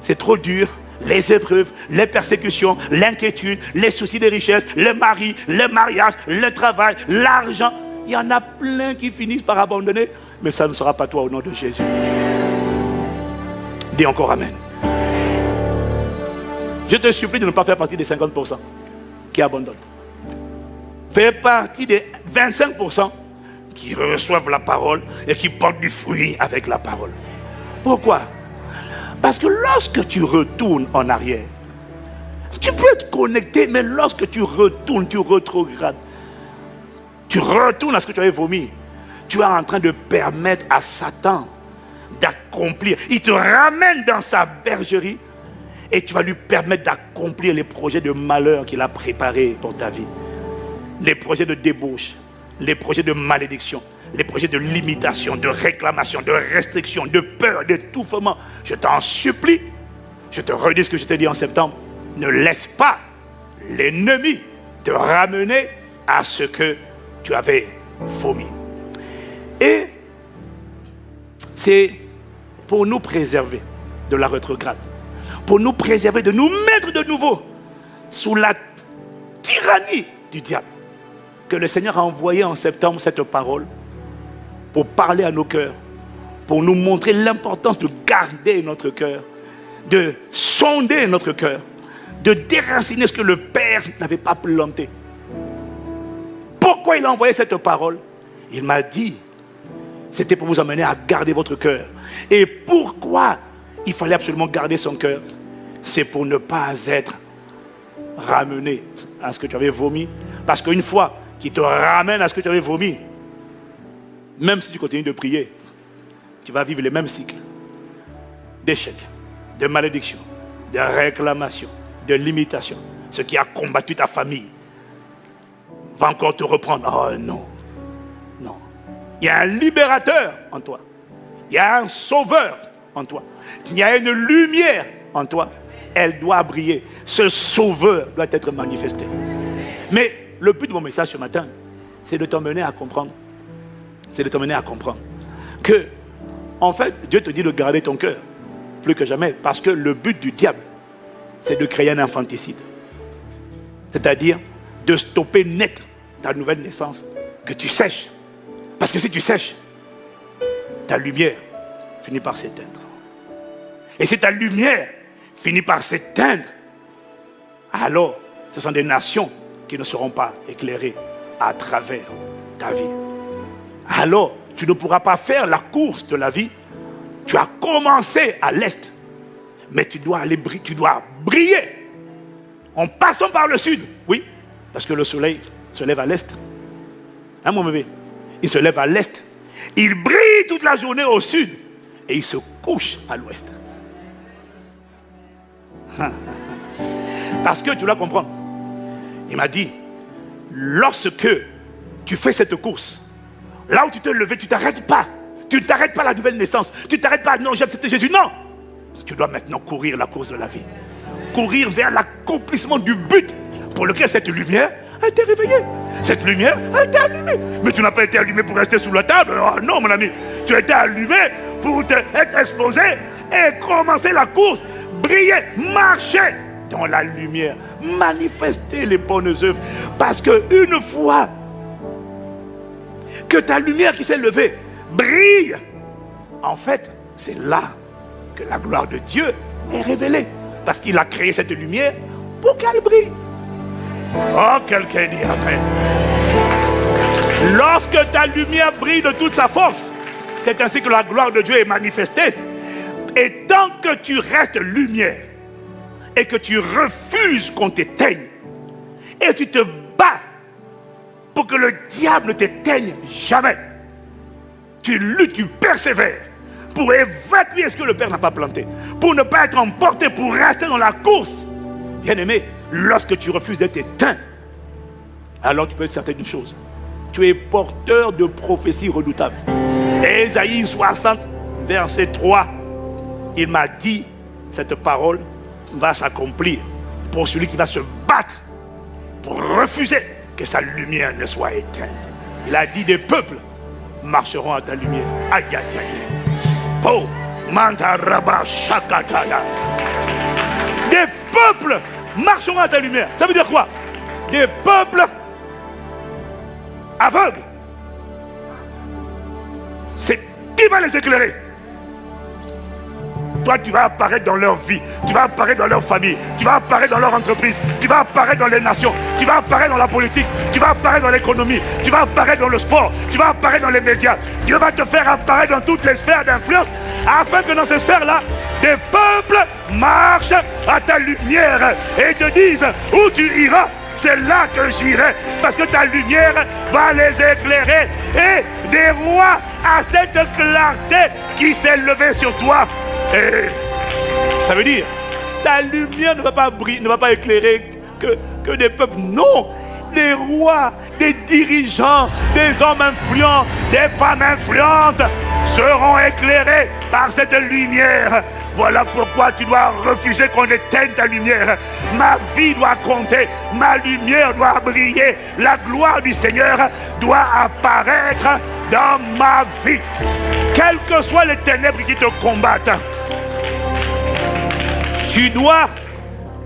C'est trop dur. Les épreuves, les persécutions, l'inquiétude, les soucis des richesses, les maris, les mariages, le travail, l'argent. Il y en a plein qui finissent par abandonner, mais ça ne sera pas toi au nom de Jésus. Dis encore Amen. Je te supplie de ne pas faire partie des 50% qui abandonnent. Fais partie des 25% qui reçoivent la parole et qui portent du fruit avec la parole. Pourquoi? Parce que lorsque tu retournes en arrière, tu peux être connecté, mais lorsque tu retournes, tu rétrogrades. Tu retournes à ce que tu avais vomi. Tu es en train de permettre à Satan d'accomplir. Il te ramène dans sa bergerie et tu vas lui permettre d'accomplir les projets de malheur qu'il a préparés pour ta vie. Les projets de débauche, les projets de malédiction, les projets de limitation, de réclamation, de restriction, de peur, d'étouffement. Je t'en supplie, je te redis ce que je t'ai dit en septembre. Ne laisse pas l'ennemi te ramener à ce que tu avais vomi. Et c'est pour nous préserver de la rétrograde, pour nous préserver de nous mettre de nouveau sous la tyrannie du diable, que le Seigneur a envoyé en septembre cette parole pour parler à nos cœurs, pour nous montrer l'importance de garder notre cœur, de sonder notre cœur, de déraciner ce que le Père n'avait pas planté. Pourquoi il a envoyé cette parole? Il m'a dit, c'était pour vous amener à garder votre cœur. Et pourquoi il fallait absolument garder son cœur? C'est pour ne pas être ramené à ce que tu avais vomi. Parce qu'une fois qu'il te ramène à ce que tu avais vomi, même si tu continues de prier, tu vas vivre les mêmes cycles d'échecs, de malédictions, de réclamations, de limitations. Ce qui a combattu ta famille, va encore te reprendre. Oh non, non. Il y a un libérateur en toi. Il y a un sauveur en toi. Il y a une lumière en toi. Elle doit briller. Ce sauveur doit être manifesté. Mais le but de mon message ce matin, c'est de t'emmener à comprendre. C'est de t'emmener à comprendre que, en fait, Dieu te dit de garder ton cœur plus que jamais. Parce que le but du diable, c'est de créer un infanticide. C'est-à-dire de stopper net ta nouvelle naissance, que tu sèches. Parce que si tu sèches, ta lumière finit par s'éteindre. Et si ta lumière finit par s'éteindre, alors ce sont des nations qui ne seront pas éclairées à travers ta vie. Alors, tu ne pourras pas faire la course de la vie. Tu as commencé à l'est, mais tu dois briller en passant par le sud. Oui, parce que le soleil se lève à l'est. Hein, mon bébé? Il se lève à l'est. Il brille toute la journée au sud et il se couche à l'ouest. Parce que tu dois comprendre. Il m'a dit, lorsque tu fais cette course, là où tu t'es levé, tu ne t'arrêtes pas. Tu ne t'arrêtes pas à la nouvelle naissance. Tu ne t'arrêtes pas, non, j'ai accepté Jésus. Non. Tu dois maintenant courir la course de la vie. Courir vers l'accomplissement du but pour lequel cette lumière a été réveillée. Cette lumière a été allumée. Mais tu n'as pas été allumé pour rester sous la table. Oh non, mon ami. Tu as été allumé pour être exposé et commencer la course. Briller, marcher dans la lumière. Manifester les bonnes œuvres. Parce qu'une fois que ta lumière qui s'est levée brille, en fait, c'est là que la gloire de Dieu est révélée. Parce qu'il a créé cette lumière pour qu'elle brille. Oh, quelqu'un dit amen. Lorsque ta lumière brille de toute sa force, c'est ainsi que la gloire de Dieu est manifestée. Et tant que tu restes lumière et que tu refuses qu'on t'éteigne et tu te bats pour que le diable ne t'éteigne jamais, tu luttes, tu persévères pour évacuer ce que le Père n'a pas planté, pour ne pas être emporté, pour rester dans la course. Bien-aimé, lorsque tu refuses d'être éteint, alors tu peux être certain d'une chose. Tu es porteur de prophéties redoutables. Ésaïe 60, verset 3, il m'a dit, cette parole va s'accomplir pour celui qui va se battre pour refuser que sa lumière ne soit éteinte. Il a dit, des peuples marcheront à ta lumière. Aïe, aïe, aïe. Oh, Mantaraba Shakataya. Des peuples marcheront à ta lumière. Ça veut dire quoi? Des peuples aveugles. C'est qui va les éclairer? Toi, tu vas apparaître dans leur vie, tu vas apparaître dans leur famille, tu vas apparaître dans leur entreprise, tu vas apparaître dans les nations, tu vas apparaître dans la politique, tu vas apparaître dans l'économie, tu vas apparaître dans le sport, tu vas apparaître dans les médias. Dieu va te faire apparaître dans toutes les sphères d'influence, afin que dans ces sphères-là, des peuples marchent à ta lumière et te disent où tu iras. C'est là que j'irai, parce que ta lumière va les éclairer. Et des rois à cette clarté qui s'est levée sur toi. Et ça veut dire, ta lumière ne va pas briller, ne va pas éclairer que des peuples. Non, des rois, des dirigeants, des hommes influents, des femmes influentes seront éclairés par cette lumière. Voilà pourquoi tu dois refuser qu'on éteigne ta lumière. Ma vie doit compter, ma lumière doit briller, la gloire du Seigneur doit apparaître dans ma vie. Quelles que soient les ténèbres qui te combattent, tu dois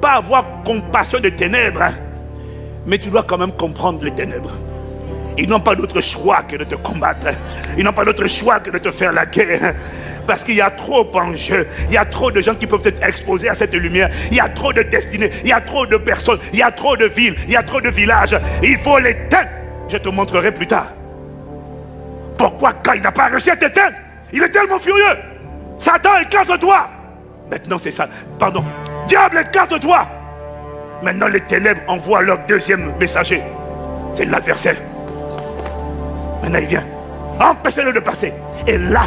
pas avoir compassion des ténèbres, mais tu dois quand même comprendre les ténèbres. Ils n'ont pas d'autre choix que de te combattre. Ils n'ont pas d'autre choix que de te faire la guerre. Parce qu'il y a trop en jeu. Il y a trop de gens qui peuvent être exposés à cette lumière. Il y a trop de destinées. Il y a trop de personnes. Il y a trop de villes. Il y a trop de villages. Il faut l'éteindre. Je te montrerai plus tard. Pourquoi quand il n'a pas réussi à t'éteindre, il est tellement furieux. Satan, écarte-toi. Maintenant c'est ça. Pardon. Diable, écarte-toi. Maintenant les ténèbres envoient leur deuxième messager. C'est l'adversaire. Maintenant il vient. Empêchez-le de passer. Et là,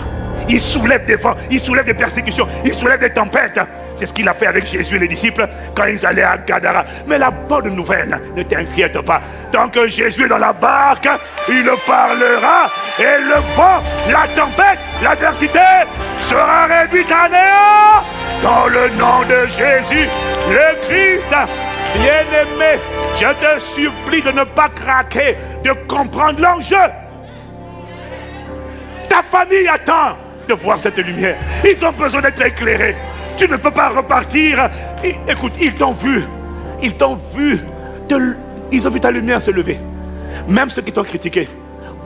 il soulève des vents, il soulève des persécutions, il soulève des tempêtes. C'est ce qu'il a fait avec Jésus et les disciples quand ils allaient à Gadara. Mais la bonne nouvelle, ne t'inquiète pas. Tant que Jésus est dans la barque, il parlera et le vent, la tempête, l'adversité sera réduite à néant. Dans le nom de Jésus, le Christ, bien-aimé, je te supplie de ne pas craquer, de comprendre l'enjeu. Ta famille attend de voir cette lumière. Ils ont besoin d'être éclairés. Tu ne peux pas repartir. Écoute, ils t'ont vu. Ils t'ont vu. Ils ont vu ta lumière se lever. Même ceux qui t'ont critiqué.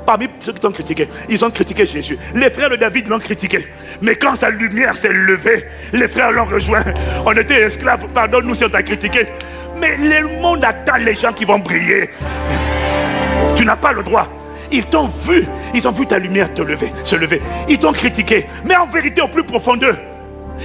Parmi ceux qui t'ont critiqué, ils ont critiqué Jésus. Les frères de David l'ont critiqué. Mais quand sa lumière s'est levée, les frères l'ont rejoint. On était esclaves, pardonne-nous si on t'a critiqué. Mais le monde attend les gens qui vont briller. Tu n'as pas le droit. Ils t'ont vu. Ils ont vu ta lumière se lever. Ils t'ont critiqué. Mais en vérité, au plus profond d'eux,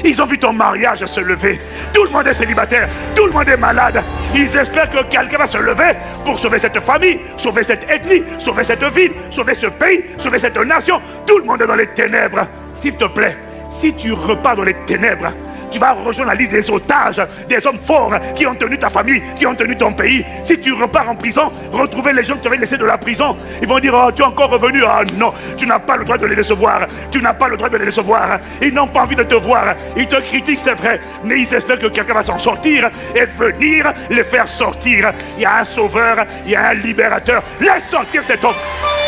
ils ont vu ton mariage se lever. Tout le monde est célibataire. Tout le monde est malade. Ils espèrent que quelqu'un va se lever pour sauver cette famille, sauver cette ethnie, sauver cette ville, sauver ce pays, sauver cette nation. Tout le monde est dans les ténèbres. S'il te plaît, si tu repars dans les ténèbres, tu vas rejoindre la liste des otages, des hommes forts qui ont tenu ta famille, qui ont tenu ton pays. Si tu repars en prison, retrouver les gens que tu avais laissés de la prison, ils vont dire, oh, tu es encore revenu. Ah non, tu n'as pas le droit de les recevoir. Tu n'as pas le droit de les recevoir. Ils n'ont pas envie de te voir. Ils te critiquent, c'est vrai, mais ils espèrent que quelqu'un va s'en sortir et venir les faire sortir. Il y a un sauveur, il y a un libérateur. Laisse sortir cet homme.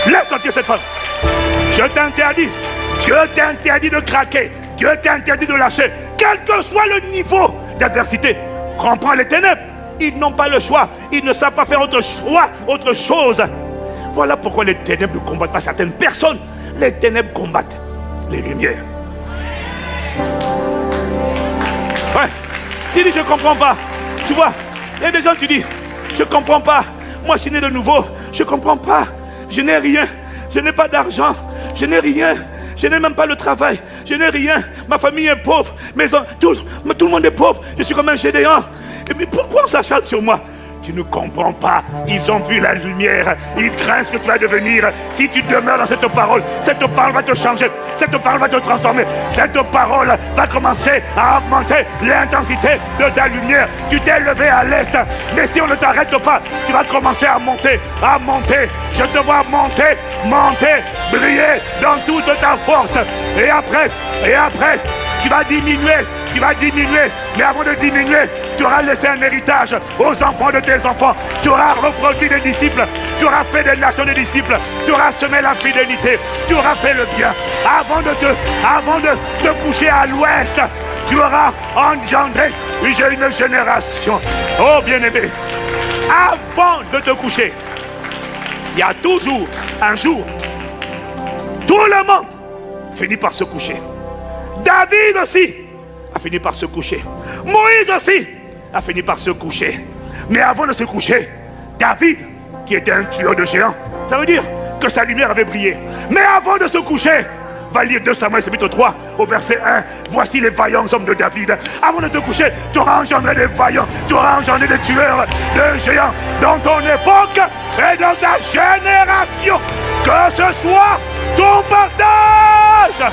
Laisse sortir cette femme. Je t'interdis. Dieu t'interdit de craquer. Dieu t'interdit de lâcher, quel que soit le niveau d'adversité. Comprends les ténèbres. Ils n'ont pas le choix. Ils ne savent pas faire autre choix, autre chose. Voilà pourquoi les ténèbres ne combattent pas certaines personnes. Les ténèbres combattent les lumières. Ouais. Tu dis, je ne comprends pas. Tu vois, il y a des gens qui disent, je ne comprends pas. Moi, je suis né de nouveau. Je ne comprends pas. Je n'ai rien. Je n'ai pas d'argent. Je n'ai rien. Je n'ai même pas le travail, je n'ai rien, ma famille est pauvre, tout le monde est pauvre, je suis comme un gédéon. Mais pourquoi on s'acharne sur moi? Tu ne comprends pas, ils ont vu la lumière, ils craignent ce que tu vas devenir. Si tu demeures dans cette parole va te changer, cette parole va te transformer, cette parole va commencer à augmenter l'intensité de ta lumière. Tu t'es levé à l'est, mais si on ne t'arrête pas, tu vas commencer à monter, je te vois monter, briller dans toute ta force. Et après, tu vas diminuer, mais avant de diminuer, tu auras laissé un héritage aux enfants de tes enfants. Tu auras reproduit des disciples, tu auras fait des nations de disciples, tu auras semé la fidélité, tu auras fait le bien. Avant de te coucher à l'ouest, tu auras engendré une génération. Oh bien-aimé, avant de te coucher, il y a toujours un jour, tout le monde finit par se coucher. David aussi a fini par se coucher. Moïse aussi a fini par se coucher. Mais avant de se coucher, David, qui était un tueur de géants, ça veut dire que sa lumière avait brillé. Mais avant de se coucher, va lire 2 Samuel chapitre 3 au verset 1. Voici les vaillants hommes de David. Avant de te coucher, tu auras engendré des vaillants, tu auras engendré des tueurs de géants dans ton époque et dans ta génération. Que ce soit ton partage.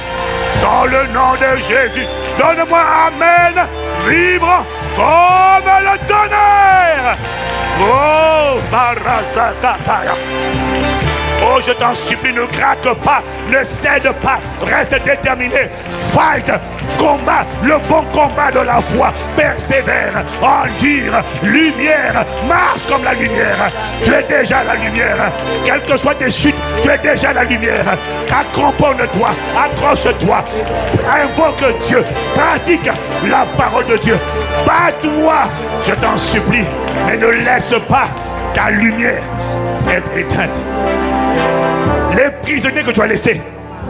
Dans le nom de Jésus, donne-moi amen, vibre comme le tonnerre. Oh, Barasataya. Oh, je t'en supplie, ne craque pas, ne cède pas, reste déterminé. Fight, combat, le bon combat de la foi. Persévère, endure, lumière, marche comme la lumière. Tu es déjà la lumière. Quelles que soient tes chutes, tu es déjà la lumière. Accramponne-toi, accroche-toi, invoque Dieu, pratique la parole de Dieu. Bats-toi, je t'en supplie, mais ne laisse pas ta lumière être éteinte. Les prisonniers que tu as laissés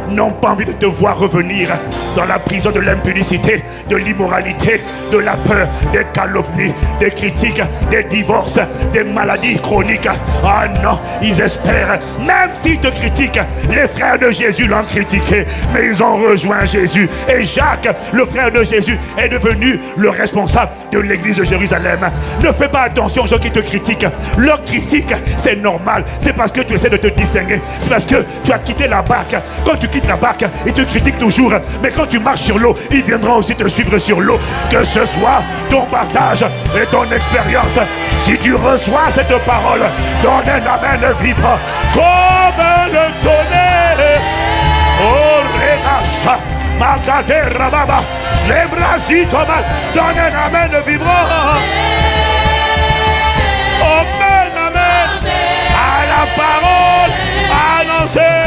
n'ont pas envie de te voir revenir dans la prison de l'impudicité, de l'immoralité, de la peur, des calomnies, des critiques, des divorces, des maladies chroniques. Ah non, ils espèrent, même s'ils te critiquent, les frères de Jésus l'ont critiqué, mais ils ont rejoint Jésus. Et Jacques, le frère de Jésus, est devenu le responsable de l'église de Jérusalem. Ne fais pas attention aux gens qui te critiquent. Leur critique, c'est normal. C'est parce que tu essaies de te distinguer. C'est parce que tu as quitté la barque. Quand tu quittes la barque, ils te critiquent toujours. Mais quand tu marches sur l'eau, ils viendront aussi te suivre sur l'eau. Que ce soit ton partage et ton expérience. Si tu reçois cette parole, donne un amen vibrant comme le tonnerre. Oh, Renacha, Magade Rababa, les brasitos, donne un amen vibrant. Amen, amen, à la parole annoncée.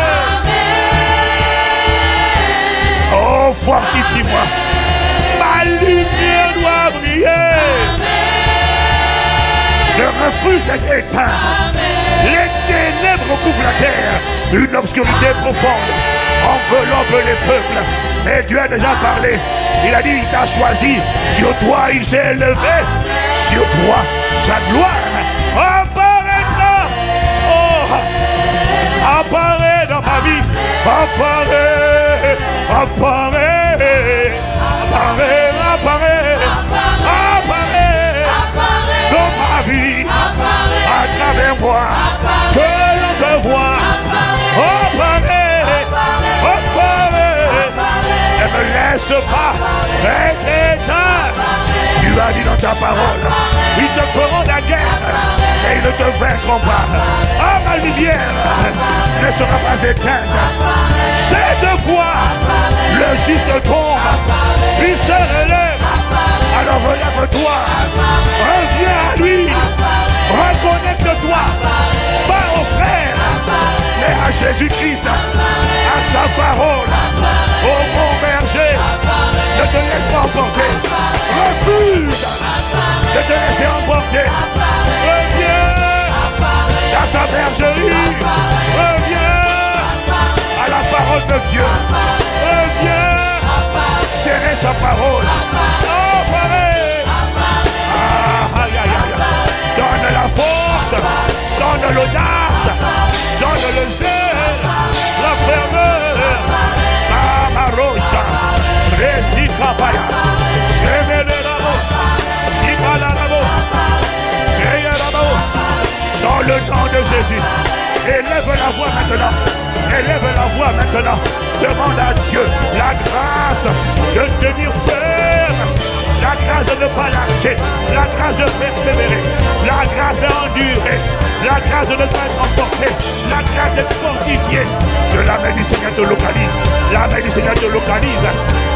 Oh, fortifie-moi, ma lumière doit briller. Je refuse d'être éteint. Les ténèbres recouvrent la terre. Une obscurité profonde enveloppe les peuples. Mais Dieu a déjà parlé. Il a dit, il t'a choisi. Sur toi, il s'est élevé. Sur toi, sa gloire apparaîtra. Oh, apparaît dans ma vie. Apparaît, apparaît, apparaît, apparaît, apparaît dans ma vie, à travers moi, que l'on te voit. Apparaît, apparaît, ne me laisse pas être éteint. Tu as dit dans ta parole, ils te feront la guerre et ils ne te vaincront pas. Ah, ma lumière ne sera pas éteinte. Cette fois, le juste tombe, il se relève. Alors relève-toi, reviens à lui, reconnecte-toi, pas aux frères, mais à Jésus-Christ, à sa parole, au bon berger. Ne te laisse pas emporter, refuse de te laisser emporter. Reviens à sa bergerie, reviens à la parole de Dieu, reviens serrer sa parole. Donne la force, donne l'audace, donne le zèle, la ferveur. Mama Rocha, Resika Paya, Chemele Rabo, Sikala Rabo, Seye Rabo. Dans le nom de Jésus, élève la voix maintenant, élève la voix maintenant. Demande à Dieu la grâce de tenir ferme, la grâce de ne pas lâcher, la grâce de persévérer, la grâce d'endurer, la grâce de ne pas être emporté, la grâce d'être fortifié. Que la main du Seigneur te localise, la main du Seigneur te localise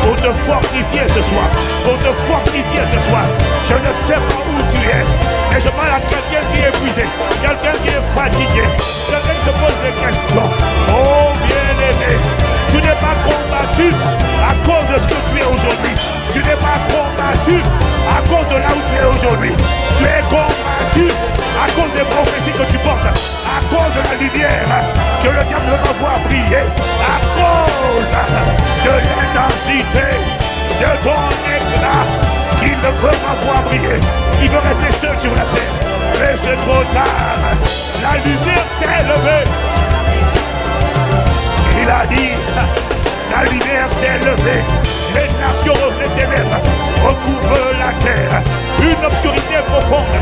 pour te fortifier ce soir, pour te fortifier ce soir. Je ne sais pas où tu es, mais je parle à quelqu'un qui est épuisé, quelqu'un qui est fatigué, quelqu'un qui se pose des questions. Oh bien-aimé, tu n'es pas combattu à cause de ce que tu es aujourd'hui. Tu n'es pas combattu à cause de là où tu es aujourd'hui. Tu es combattu à cause des prophéties que tu portes, à cause de la lumière que le diable ne va voir briller, à cause de l'intensité de ton éclat qu'il ne veut pas voir briller. Il veut rester seul sur la terre. Mais c'est trop tard. La lumière s'est levée. Il a dit, la lumière s'est levée, les nations, les ténèbres recouvrent la terre, une obscurité profonde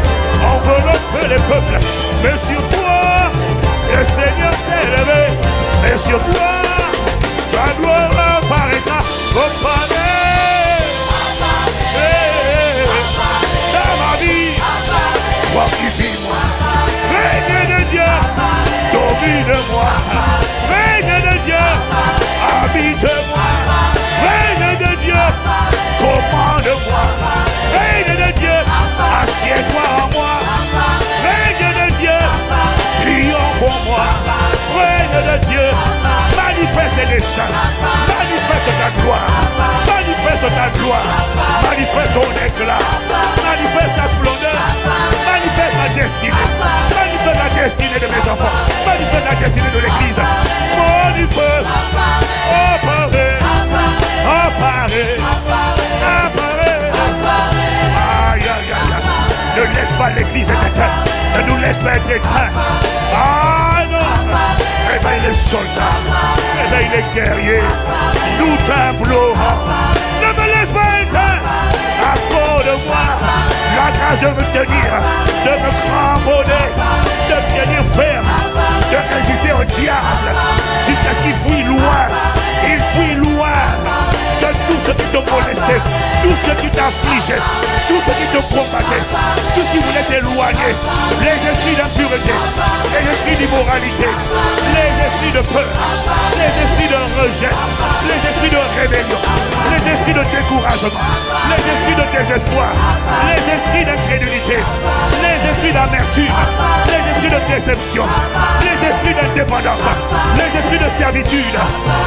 enveloppe les peuples. Mais sur toi, le Seigneur s'est levé, mais sur toi, sa gloire apparaîtra. Dans ma vie, fortifie-moi, règne de Dieu, domine-moi. Règne de Dieu, habite-moi. Règne de Dieu, commande-moi. Règne de Dieu, assieds-toi en moi. Règne de Dieu, triomphe en moi. Règne de Dieu, manifeste les saints. Manifeste ta gloire. Manifeste ta gloire. Manifeste ton éclat. Manifeste ta splendeur. Manifeste ma destinée. Manifeste la destinée de mes enfants. Manifeste la destinée de l'église. Manifeste. Apparaît. Apparaît. Apparaît. Aïe, aïe, aïe. Ne laisse pas l'église être éteinte. Ne nous laisse pas être éteints. Ah non. Réveille les soldats. Réveille les guerriers. Nous t'implorons. Ne me laisse pas éteint. Accorde-moi la grâce de me tenir, de me cramponner, de me tenir ferme, de résister au diable jusqu'à ce qu'il fuit loin. éloigner les esprits d'impureté, les esprits d'immoralité, les esprits de peur, les esprits de rejet, les esprits de rébellion, les esprits de découragement, les esprits de désespoir, les esprits d'incrédulité, les esprits d'amertume, les esprits de déception, les esprits d'indépendance, les esprits de servitude.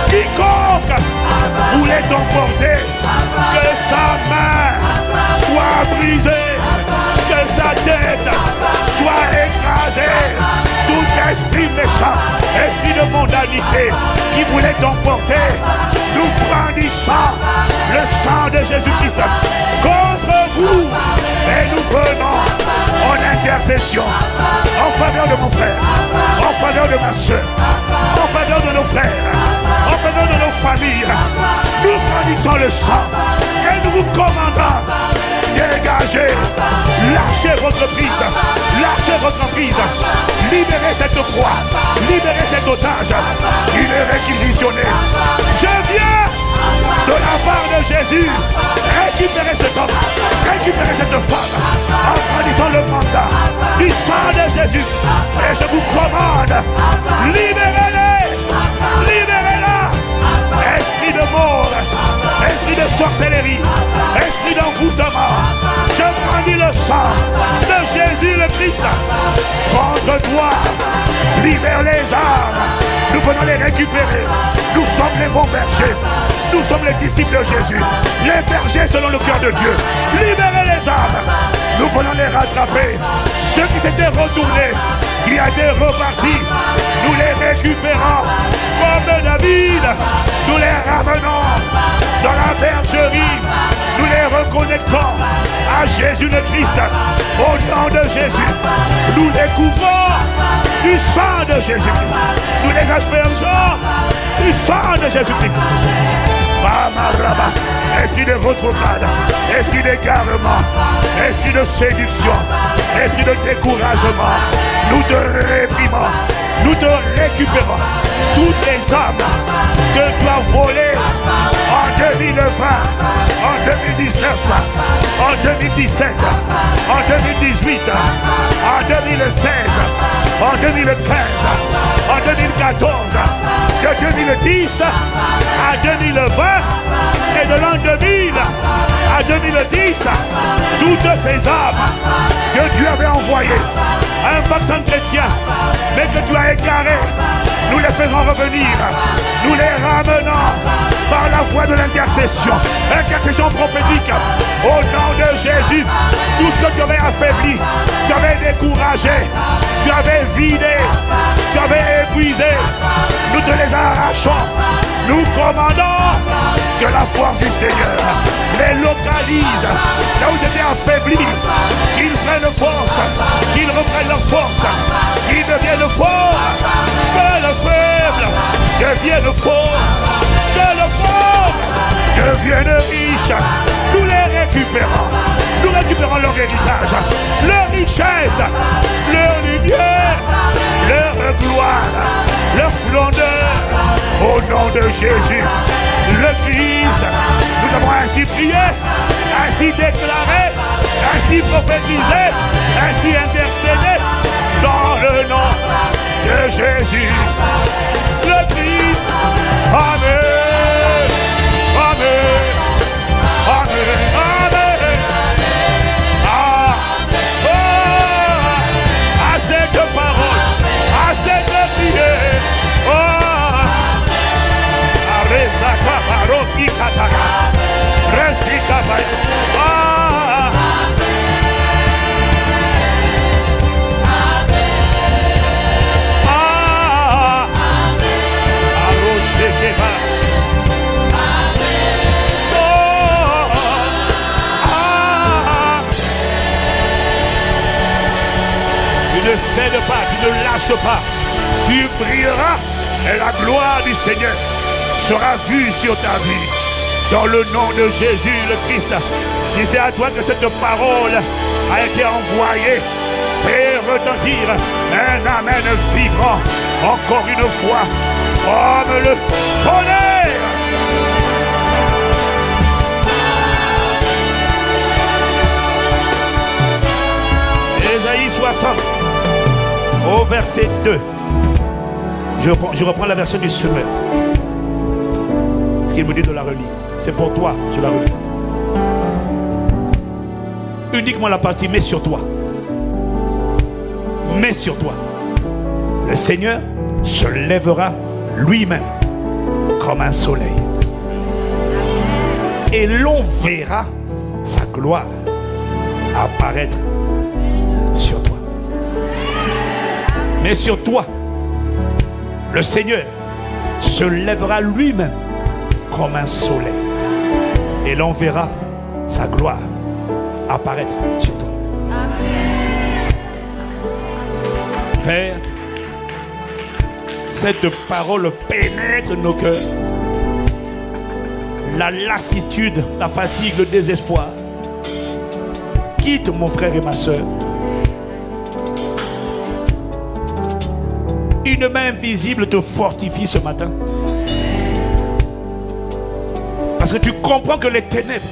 Quiconque voulait t'emporter, que sa main soit brisée, que sa tête soit écrasée. Tout esprit méchant, esprit de mondanité qui voulait t'emporter, nous brandissons le sang de Jésus-Christ contre vous et nous venons en intercession en faveur de mon frère, en faveur de ma soeur, en faveur de nos frères, en faveur de nos familles. Nous brandissons le sang et nous vous commandons: dégagez, lâchez votre prise, lâchez votre prise, libérez cette proie, libérez cet otage, il est réquisitionné. Je viens de la part de Jésus récupérer cet homme, récupérer cette femme, en brandissant le mandat du sang de Jésus. Et je vous commande, libérez-les, libérez-la. Esprit de mort, esprit de sorcellerie, esprit d'envoûtement, je brandis le sang de Jésus le Christ contre toi. Libère les âmes, nous venons les récupérer. Nous sommes les bons bergers, nous sommes les disciples de Jésus, les bergers selon le cœur de Dieu. Libérez les âmes, nous venons les rattraper. Ceux qui s'étaient retournés, qui étaient repartis, nous les récupérons comme David. Nous les ramenons dans la bergerie, nous les reconnectons à Jésus le Christ. Au nom de Jésus, nous les couvrons du sang de Jésus-Christ. Nous les aspergeons du sang de Jésus-Christ. Esprit de rétrograde, esprit d'égarement, esprit de séduction, esprit de découragement, nous te réprimons, nous te récupérons. Toutes les âmes que tu as volées en 2020, en 2019, en 2017, en 2018, en 2016, en 2015, en 2014, de 2010 à 2020 et de l'an 2000 à 2010, toutes ces âmes que Dieu avait envoyées à un vaccin chrétien, mais que tu as égaré, nous les faisons revenir, nous les ramenons par la voie de l'intercession, intercession prophétique. Au nom de Jésus, tout ce que tu avais affaibli, tu avais découragé, tu avais vidé, tu avais épuisé, nous te les arrachons. Nous commandons que la force du Seigneur les localise là où ils étaient affaiblis, qu'ils prennent force, qu'ils reprennent leur force, qu'ils deviennent forts, que le faible devienne fort, que le pauvre devienne riche. Nous les récupérons, nous récupérons leur héritage, leur richesse, leur lumière, leur gloire, leur splendeur. Au nom de Jésus, le Christ, nous avons ainsi prié, ainsi déclaré, ainsi prophétisé, ainsi intercédé, dans le nom de Jésus, le Christ. Amen, amen, amen, amen. Ah, oh, à cette parole, à cette prière, oh. Tu ne cèdes pas, tu ne lâches pas, tu brilleras et la gloire du Seigneur sera vue sur ta vie. Dans le nom de Jésus le Christ, si c'est à toi que cette parole a été envoyée, fais retentir un amen vibrant encore une fois comme le tonnerre. Les 2. Je reprends la version du semeur. Ce qu'il me dit de la relire. C'est pour toi, je la relis. Uniquement la partie mets sur toi. Mets sur toi. Le Seigneur se lèvera lui-même comme un soleil. Et l'on verra sa gloire apparaître sur toi. Mais sur toi, le Seigneur se lèvera lui-même comme un soleil. Et l'on verra sa gloire apparaître sur toi. Père, cette parole pénètre nos cœurs. La lassitude, la fatigue, le désespoir. Quitte mon frère et ma soeur. Une main invisible te fortifie ce matin. Parce que tu comprends que les ténèbres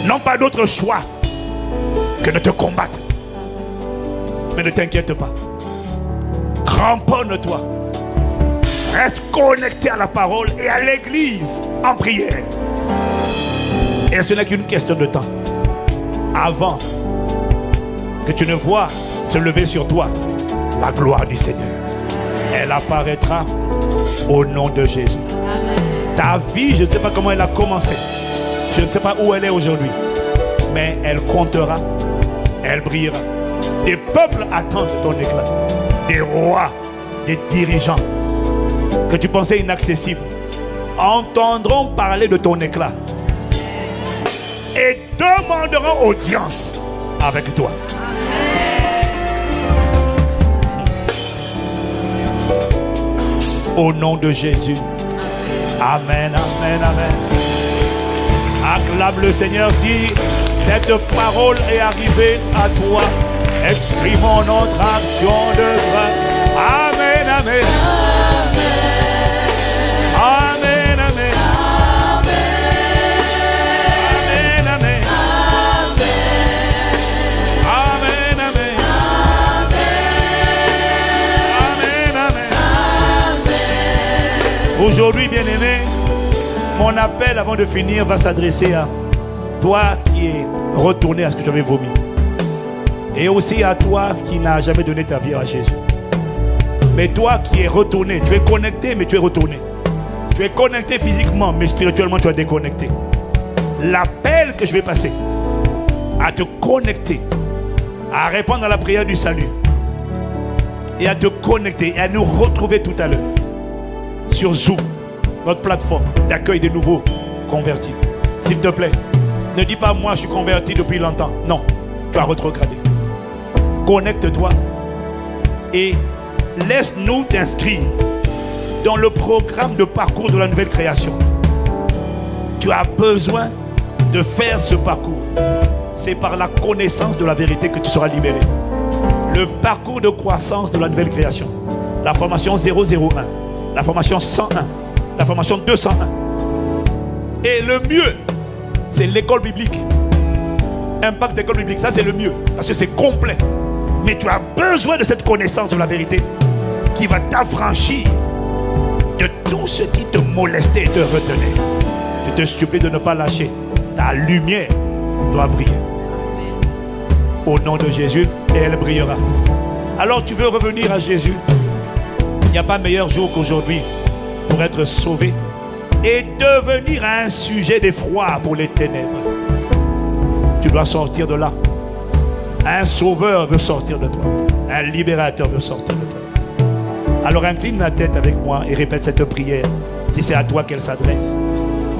n'ont pas d'autre choix que de te combattre. Mais ne t'inquiète pas. Cramponne-toi. Reste connecté à la parole et à l'église en prière. Et ce n'est qu'une question de temps. Avant que tu ne vois se lever sur toi la gloire du Seigneur. Elle apparaîtra au nom de Jésus. Ta vie, je ne sais pas comment elle a commencé. Je ne sais pas où elle est aujourd'hui. Mais elle comptera. Elle brillera. Des peuples attendent ton éclat. Des rois, des dirigeants que tu pensais inaccessibles entendront parler de ton éclat et demanderont audience avec toi. Au nom de Jésus. Amen, amen, amen. Acclame le Seigneur si cette parole est arrivée à toi. Exprimons notre action de grâce. Amen, amen. Amen, amen. Amen, amen. Amen, amen. Amen, amen. Aujourd'hui, bien-aimé, mon appel avant de finir va s'adresser à toi qui es retourné à ce que tu avais vomi. Et aussi à toi qui n'as jamais donné ta vie à Jésus. Mais toi qui es retourné, tu es connecté mais tu es retourné. Tu es connecté physiquement mais spirituellement tu es déconnecté. L'appel que je vais passer à te connecter, à répondre à la prière du salut et à te connecter et à nous retrouver tout à l'heure sur Zoom, notre plateforme d'accueil des nouveaux convertis. S'il te plaît, ne dis pas moi je suis converti depuis longtemps. Non, tu as rétrogradé. Connecte-toi et laisse-nous t'inscrire dans le programme de parcours de la nouvelle création. Tu as besoin de faire ce parcours. C'est par la connaissance de la vérité que tu seras libéré. Le parcours de croissance de la nouvelle création. La formation 001, la formation 101, la formation 201. Et le mieux, c'est l'école biblique. Impact d'école biblique, ça c'est le mieux parce que c'est complet. Mais tu as besoin de cette connaissance de la vérité qui va t'affranchir de tout ce qui te molestait et te retenait. Je te supplie de ne pas lâcher. Ta lumière doit briller. Au nom de Jésus, et elle brillera. Alors tu veux revenir à Jésus. Il n'y a pas meilleur jour qu'aujourd'hui pour être sauvé et devenir un sujet d'effroi pour les ténèbres. Tu dois sortir de là. Un sauveur veut sortir de toi. Un libérateur veut sortir de toi. Alors incline la tête avec moi et répète cette prière. Si c'est à toi qu'elle s'adresse.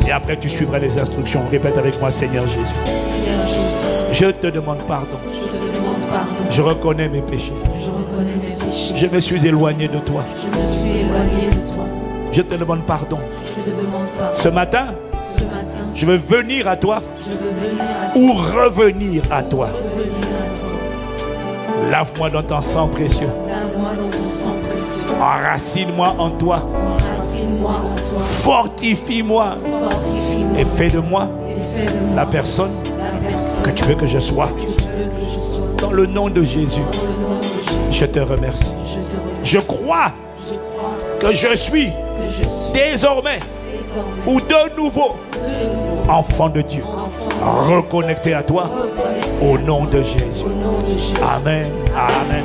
Et après tu suivras les instructions. Répète avec moi, Seigneur Jésus. Seigneur Jésus, Je te demande pardon. je te demande pardon. Je reconnais mes péchés. Je reconnais mes péchés. Je me suis éloigné de toi. Je me suis éloigné de toi. Je te demande pardon. Je te demande pardon. Ce matin, Ce matin, je veux venir à toi je veux venir à toi. ou revenir à toi. Revenir à toi. Lave-moi dans ton sang précieux. Lave-moi dans ton sang précieux. Enracine-moi en toi. Enracine-moi en toi. Fortifie-moi Fortifie-moi. et fais de moi Et fais de moi la personne la personne que tu veux que je sois. que tu veux que je sois. Dans le nom de Jésus, Dans le nom de Jésus, je te remercie. je te remercie. Je crois Je crois que je suis que je suis désormais désormais ou de nouveau de nouveau enfant de Dieu, enfant reconnecté à toi reconnecté au nom de Jésus. au nom de Jésus. Amen, amen,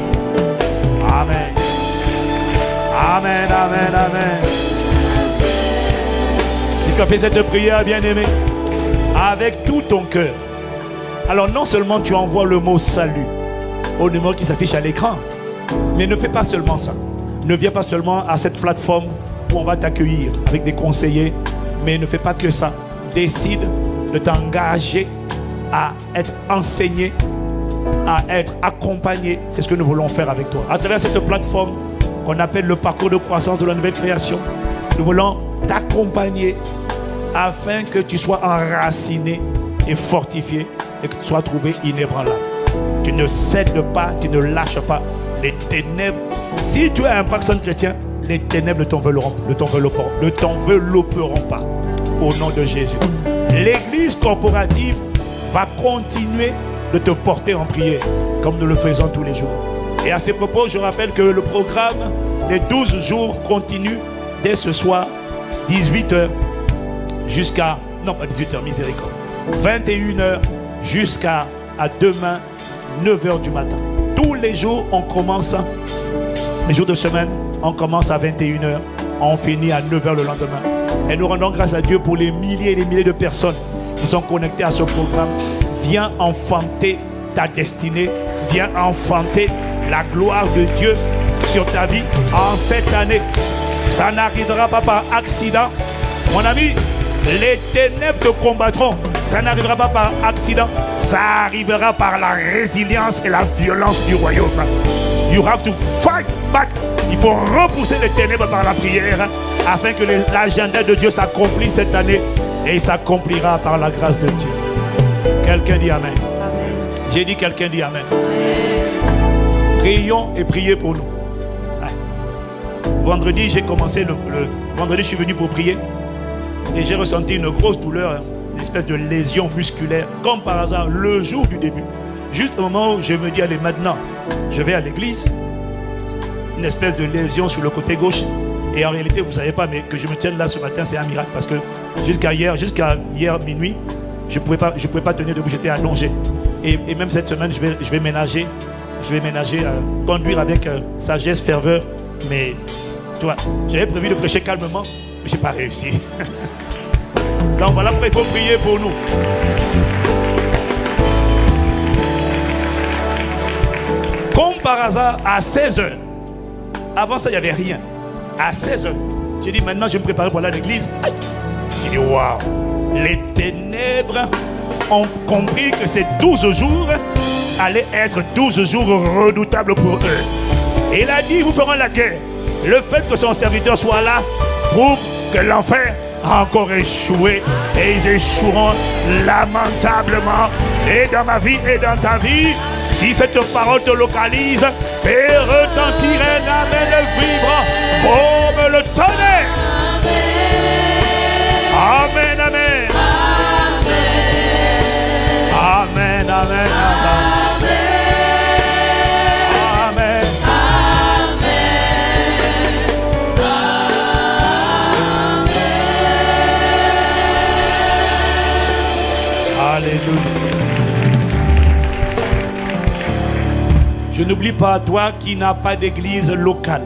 amen, amen, amen, amen. Si tu as fait cette prière, bien-aimé, avec tout ton cœur, alors non seulement tu envoies le mot salut au numéro qui s'affiche à l'écran, mais ne fais pas seulement ça. Ne viens pas seulement à cette plateforme où on va t'accueillir avec des conseillers, mais ne fais pas que ça. Décide de t'engager à être enseigné, à être accompagné. C'est ce que nous voulons faire avec toi. À travers cette plateforme qu'on appelle le parcours de croissance de la nouvelle création, nous voulons t'accompagner afin que tu sois enraciné et fortifié et que tu sois trouvé inébranlable. Tu ne cèdes pas, tu ne lâches pas. Les ténèbres, si tu es un personne chrétien, les ténèbres ne t'envelopperont pas. Au nom de Jésus. L'église corporative va continuer de te porter en prière, comme nous le faisons tous les jours. Et à ces propos, je rappelle que le programme des 12 jours continue dès ce soir, 18h, jusqu'à... Non, pas 18h, miséricorde. 21h jusqu'à demain, 9h du matin. Tous les jours, on commence, les jours de semaine, on commence à 21h, on finit à 9h le lendemain. Et nous rendons grâce à Dieu pour les milliers et les milliers de personnes qui sont connectées à ce programme. Viens enfanter ta destinée, viens enfanter la gloire de Dieu sur ta vie en cette année. Ça n'arrivera pas par accident. Mon ami, les ténèbres te combattront. Ça n'arrivera pas par accident. Ça arrivera par la résilience et la violence du royaume. You have to fight back. Il faut repousser les ténèbres par la prière afin que l'agenda de Dieu s'accomplisse cette année. Et il s'accomplira par la grâce de Dieu. Quelqu'un dit Amen. Amen. J'ai dit quelqu'un dit Amen. Prions et priez pour nous. Vendredi, j'ai commencé vendredi, je suis venu pour prier. Et j'ai ressenti une grosse douleur, une espèce de lésion musculaire, comme par hasard, le jour du début. Juste au moment où je me dis, allez, maintenant, je vais à l'église. Une espèce de lésion sur le côté gauche. Et en réalité, vous ne savez pas, mais que je me tienne là ce matin, c'est un miracle. Parce que jusqu'à hier minuit, je ne pouvais pas tenir debout, j'étais allongé. Et même cette semaine, je vais ménager. Je vais ménager, conduire avec sagesse, ferveur. Mais, tu vois, j'avais prévu de prêcher calmement, mais je n'ai pas réussi. Donc voilà pourquoi il faut prier pour nous. Comme par hasard, à 16h, avant ça, il n'y avait rien. À 16h, j'ai dit maintenant, je vais me préparer pour aller à l'église. J'ai dit waouh, les ténèbres ont compris que ces 12 jours allaient être 12 jours redoutables pour eux. Et il a dit, vous ferez la guerre. Le fait que son serviteur soit là prouve que l'enfer a encore échoué. Et ils échoueront lamentablement. Et dans ma vie et dans ta vie, si cette parole te localise, fais retentir un amen vibrant comme le tonnerre. Amen, amen. Amen, amen, amen. Amen. Alléluia. Je n'oublie pas toi qui n'as pas d'église locale,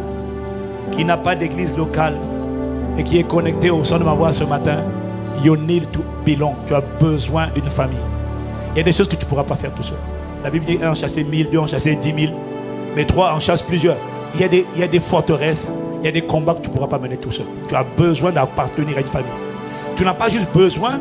et qui est connecté au son de ma voix ce matin. You need to belong. Tu as besoin d'une famille. Il y a des choses que tu ne pourras pas faire tout seul. La Bible dit 1 en chasser 1000, 2 en chasser 10 000, mais 3 en chasse plusieurs. Il y a des forteresses, il y a des combats que tu ne pourras pas mener tout seul. Tu as besoin d'appartenir à une famille. Tu n'as pas juste besoin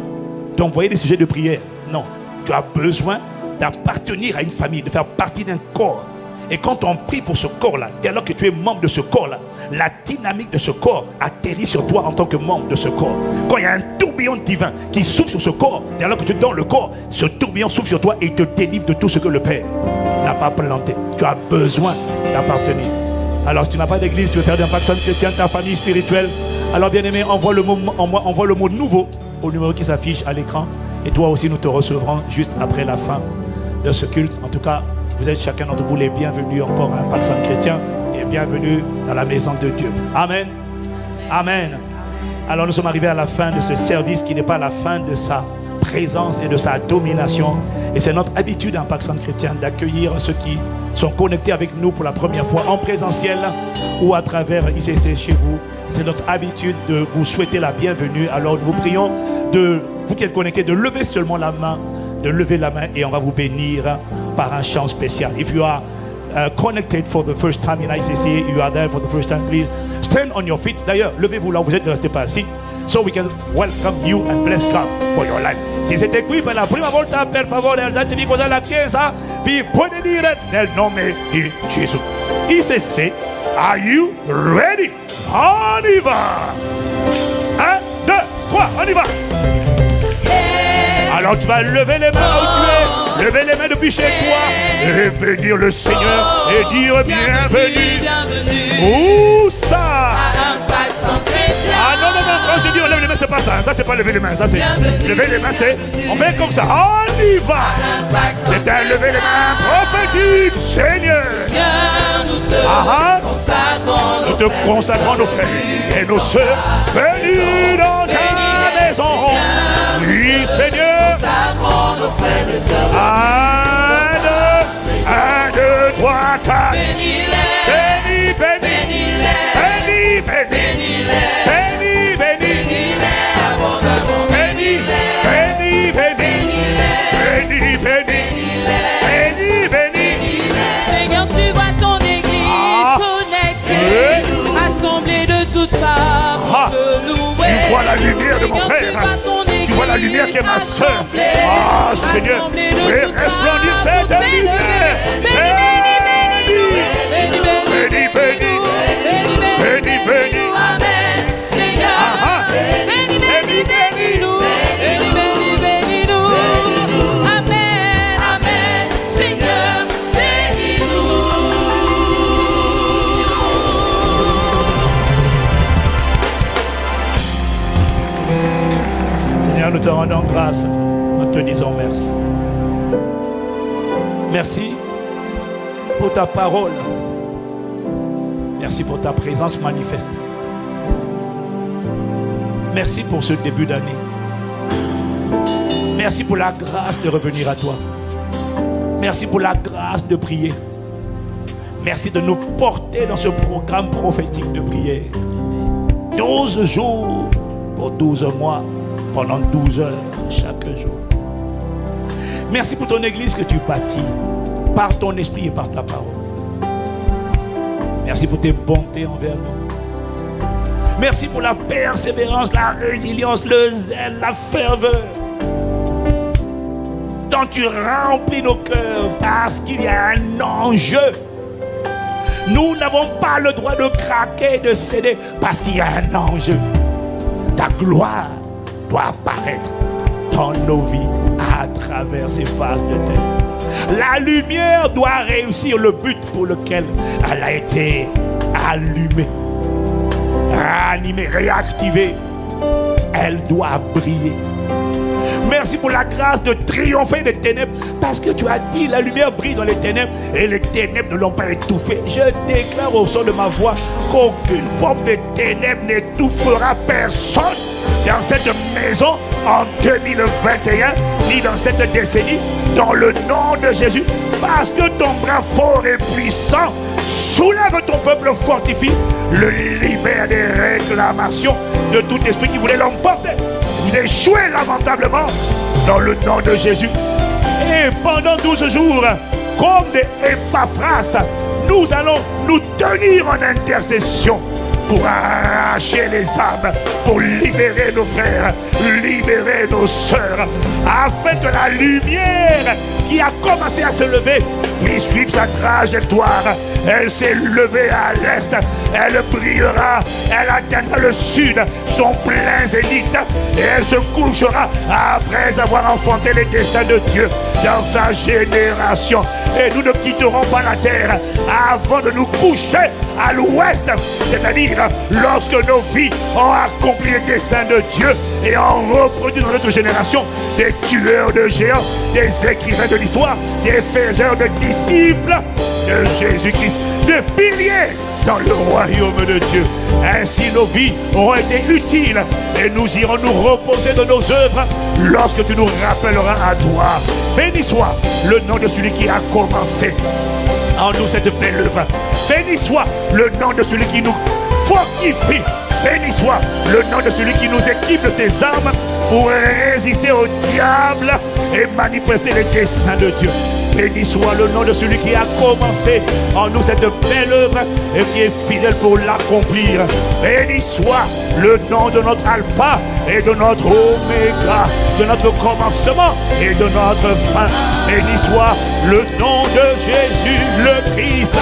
d'envoyer des sujets de prière. Non, tu as besoin d'appartenir à une famille, de faire partie d'un corps. Et quand on prie pour ce corps-là, dès lors que tu es membre de ce corps-là, la dynamique de ce corps atterrit sur toi en tant que membre de ce corps. Quand il y a un tourbillon divin qui souffle sur ce corps, dès lors que tu es dans le corps, ce tourbillon souffle sur toi et il te délivre de tout ce que le Père n'a pas planté. Tu as besoin d'appartenir. Alors si tu n'as pas d'église, tu veux faire d'un personne chrétienne ta famille spirituelle, alors bien aimé, envoie le mot nouveau au numéro qui s'affiche à l'écran. Et toi aussi, nous te recevrons juste après la fin de ce culte. En tout cas, vous êtes chacun d'entre vous les bienvenus encore à un personne chrétien. et bienvenue dans la maison de Dieu. Amen. Amen. Alors nous sommes arrivés à la fin de ce service qui n'est pas la fin de sa présence et de sa domination. Et c'est notre habitude en Impact Centre Chrétien d'accueillir ceux qui sont connectés avec nous pour la première fois en présentiel ou à travers ICC chez vous. C'est notre habitude de vous souhaiter la bienvenue. Alors nous vous prions de, vous qui êtes connectés, de lever seulement la main, de lever la main et on va vous bénir par un chant spécial. If you are connected for the first time in ICC, you are there for the first time, please stand on your feet. D'ailleurs, levez-vous là où vous êtes, ne restez pas assis. So we can welcome you and bless God for your life. Si siete qui per la prima volta, per favore, alzatevi così alla chiesa, vi puoi dire nel nome di Gesù. ICC, are you ready? On y va! 1, 2, 3, on y va! Alors tu vas lever les mains là où tu es, lever les mains depuis chez toi et bénir le Seigneur et dire bienvenue. Où ça? Ah non, quand je dis on lève les mains, c'est pas ça. Ça, c'est pas lever les mains. Ça, c'est lever les mains, c'est. On fait comme ça. On y va. C'est un lever les mains prophétique, Seigneur. Nous te consacrons nos frères et nos sœurs venus dans ta maison. Oui, Seigneur. 1, 2, 3, 4. Béni, béni. Béni, béni. Béni, béni. Béni, béni, béni. Béni, béni. Béni, béni. Seigneur, tu vois ton église connectée, assemblée de toutes parts, te louer. Tu vois la lumière de mon frère. Tu vois la lumière qui est ma soeur. Ah, Seigneur, fais resplendir cette lumière. Béni, béni, béni, béni. Amen, Seigneur. Béni, béni, béni, nous. Béni, béni, béni, nous. Amen, amen, Seigneur. Béni, nous. Seigneur, nous te rendons grâce. Nous te disons merci. Merci pour ta parole. Merci pour ta présence manifeste. Merci pour ce début d'année. Merci pour la grâce de revenir à toi. Merci pour la grâce de prier. Merci de nous porter dans ce programme prophétique de prière. 12 jours pour 12 mois, pendant 12 heures chaque jour. Merci pour ton église que tu bâtis par ton esprit et par ta parole. Merci pour tes bontés envers nous. Merci pour la persévérance, la résilience, le zèle, la ferveur dont tu remplis nos cœurs parce qu'il y a un enjeu. Nous n'avons pas le droit de craquer, de céder parce qu'il y a un enjeu. Ta gloire doit apparaître dans nos vies à travers ces phases de terre. La lumière doit réussir le but pour lequel elle a été allumée, ranimée, réactivée. Elle doit briller. Merci pour la grâce de triompher des ténèbres parce que tu as dit la lumière brille dans les ténèbres et les ténèbres ne l'ont pas étouffée. Je déclare au son de ma voix qu'aucune forme de ténèbres n'étouffera personne dans cette maison en 2021 ni dans cette décennie, dans le nom de Jésus, parce que ton bras fort et puissant soulève ton peuple, fortifie, le libère des réclamations de tout esprit qui voulait l'emporter. Vous échouez lamentablement dans le nom de Jésus. Et pendant 12 jours, comme des Épaphras, nous allons nous tenir en intercession pour arracher les âmes, pour libérer nos frères, libérer nos sœurs, afin que la lumière qui a commencé à se lever puisse suivre sa trajectoire. Elle s'est levée à l'est, elle brillera, elle atteindra le sud, son plein zénith, et elle se couchera après avoir enfanté les desseins de Dieu dans sa génération. Et nous ne quitterons pas la terre avant de nous coucher à l'ouest, c'est-à-dire lorsque nos vies ont accompli les desseins de Dieu et ont reproduit dans notre génération des tueurs de géants, des écrivains de l'histoire, des faiseurs de disciples de Jésus-Christ, des piliers dans le royaume de Dieu. Ainsi nos vies auront été utiles et nous irons nous reposer de nos œuvres lorsque tu nous rappelleras à toi. Béni soit le nom de celui qui a commencé en nous cette belle œuvre. Béni soit le nom de celui qui nous fortifie. Béni soit le nom de celui qui nous équipe de ses armes pour résister au diable et manifester les desseins de Dieu. Béni soit le nom de celui qui a commencé en nous cette belle œuvre et qui est fidèle pour l'accomplir. Béni soit le nom de notre alpha et de notre oméga, de notre commencement et de notre fin. Béni soit le nom de Jésus le Christ.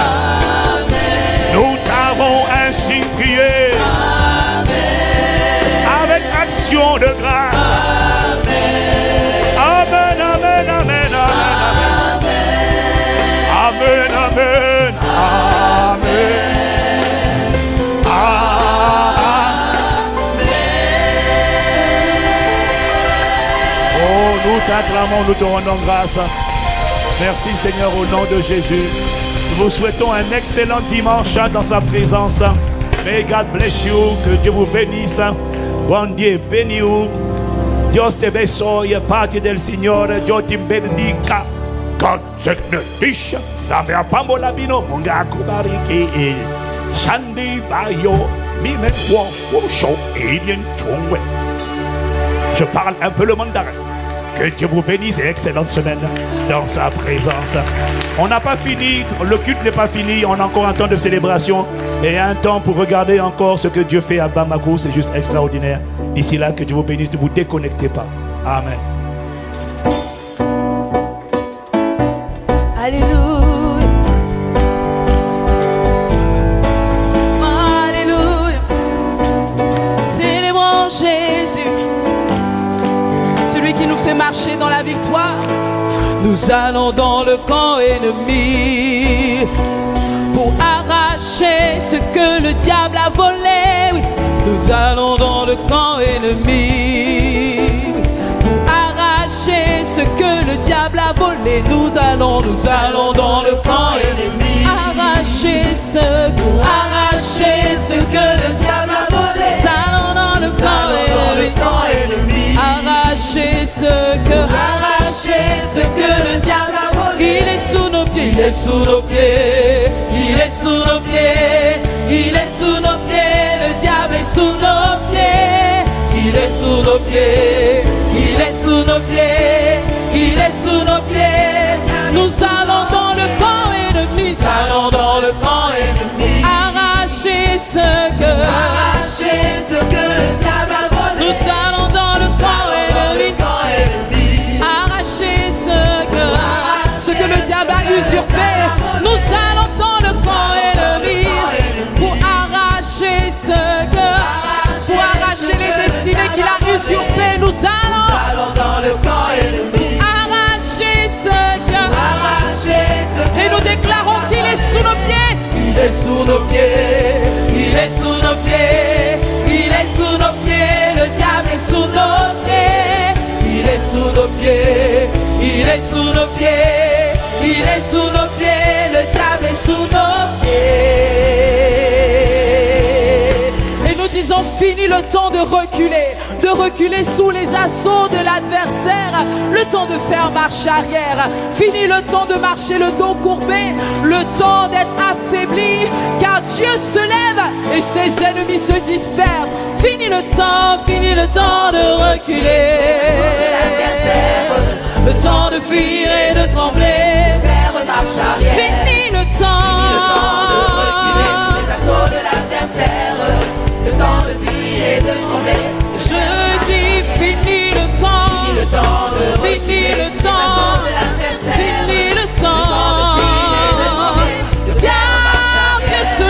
Nous t'avons ainsi prié. Avec action de grâce. Amen, amen, amen, amen. Amen, amen, amen. Oh, nous t'acclamons, nous te rendons grâce. Merci Seigneur au nom de Jésus. Nous vous souhaitons un excellent dimanche dans sa présence. May God bless you, que Dieu vous bénisse. Bon Dieu béni vous. Dios te bendiga, Padre del Señor, Dios te bendiga. God te bendiga. Dame a pambola bino, monga kubariki e. Shandi bayo, mimen wo, show alien chongwe. Je parle un peu le mandarin. Que Dieu vous bénisse et excellente semaine dans sa présence. On n'a pas fini, le culte n'est pas fini, on a encore un temps de célébration et un temps pour regarder encore ce que Dieu fait à Bamako, c'est juste extraordinaire. D'ici là, que Dieu vous bénisse, ne vous déconnectez pas. Amen. Alléluia. Alléluia. Célébrons Jésus, celui qui nous fait marcher dans la victoire. Nous allons dans le camp ennemi pour arracher ce que le diable a volé. Oui. Nous allons dans le camp ennemi pour arracher ce que le diable a volé. Nous allons dans le camp ennemi. Arracher ce que le diable a volé. Nous allons dans le camp ennemi. Arracher ce que le diable a volé. Il est sous nos pieds, il est sous nos pieds, il est sous nos pieds, il est sous nos pieds. Le diable est sous nos pieds, il est sous nos pieds, il est sous nos pieds, il est sous nos pieds. Nous allons dans le camp ennemi, nous allons dans le camp ennemi. Arracher ce que le diable a volé. Nous allons dans le camp ennemi. Arracher ce que le diable a usurpé. Nous allons dans le camp ennemi pour arracher pour arracher les destinées qu'il a usurpées. Nous allons dans le camp ennemi. Arracher et nous déclarons qu'il est sous nos pieds. Il est sous nos pieds, il est sous nos pieds, il est sous nos pieds. Le diable est sous nos pieds, il est sous nos pieds, il est sous nos pieds, il est sous nos pieds. Le diable est sous nos pieds. Et nous disons fini le temps de reculer sous les assauts de l'adversaire, le temps de faire marche arrière. Fini le temps de marcher le dos courbé, le temps d'être affaibli, car Dieu se lève et ses ennemis se dispersent. Fini le temps de reculer, le temps de fuir et de trembler, faire marche arrière. Fini le temps de reculer sous les assauts de l'adversaire, le temps de fuir et de trembler. Je dis fini le temps de reculer sous les assauts de l'adversaire, fini le temps de fuir et de trembler. Car Dieu se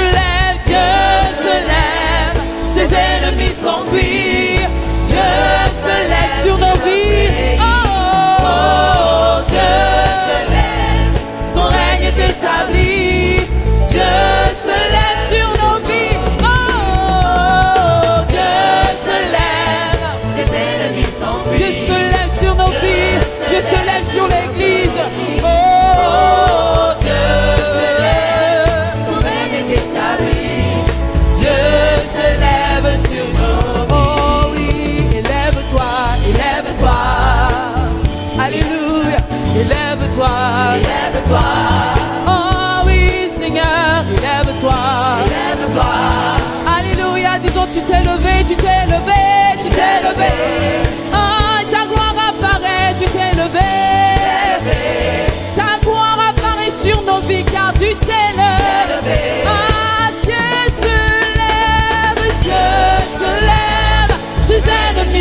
lève, ses ennemis s'enfuient. Dieu se lève sur nos vies. Oh, Dieu se lève, son règne est établi. Dieu se lève sur nos vies. Oh, Dieu se lève, ses ennemis s'enfuient. Dieu se lève sur nos vies. Dieu se lève sur l'église. Oh, Dieu se lève, son règne est établi.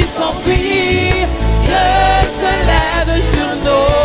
s'enfuir, Dieu se lève sur nos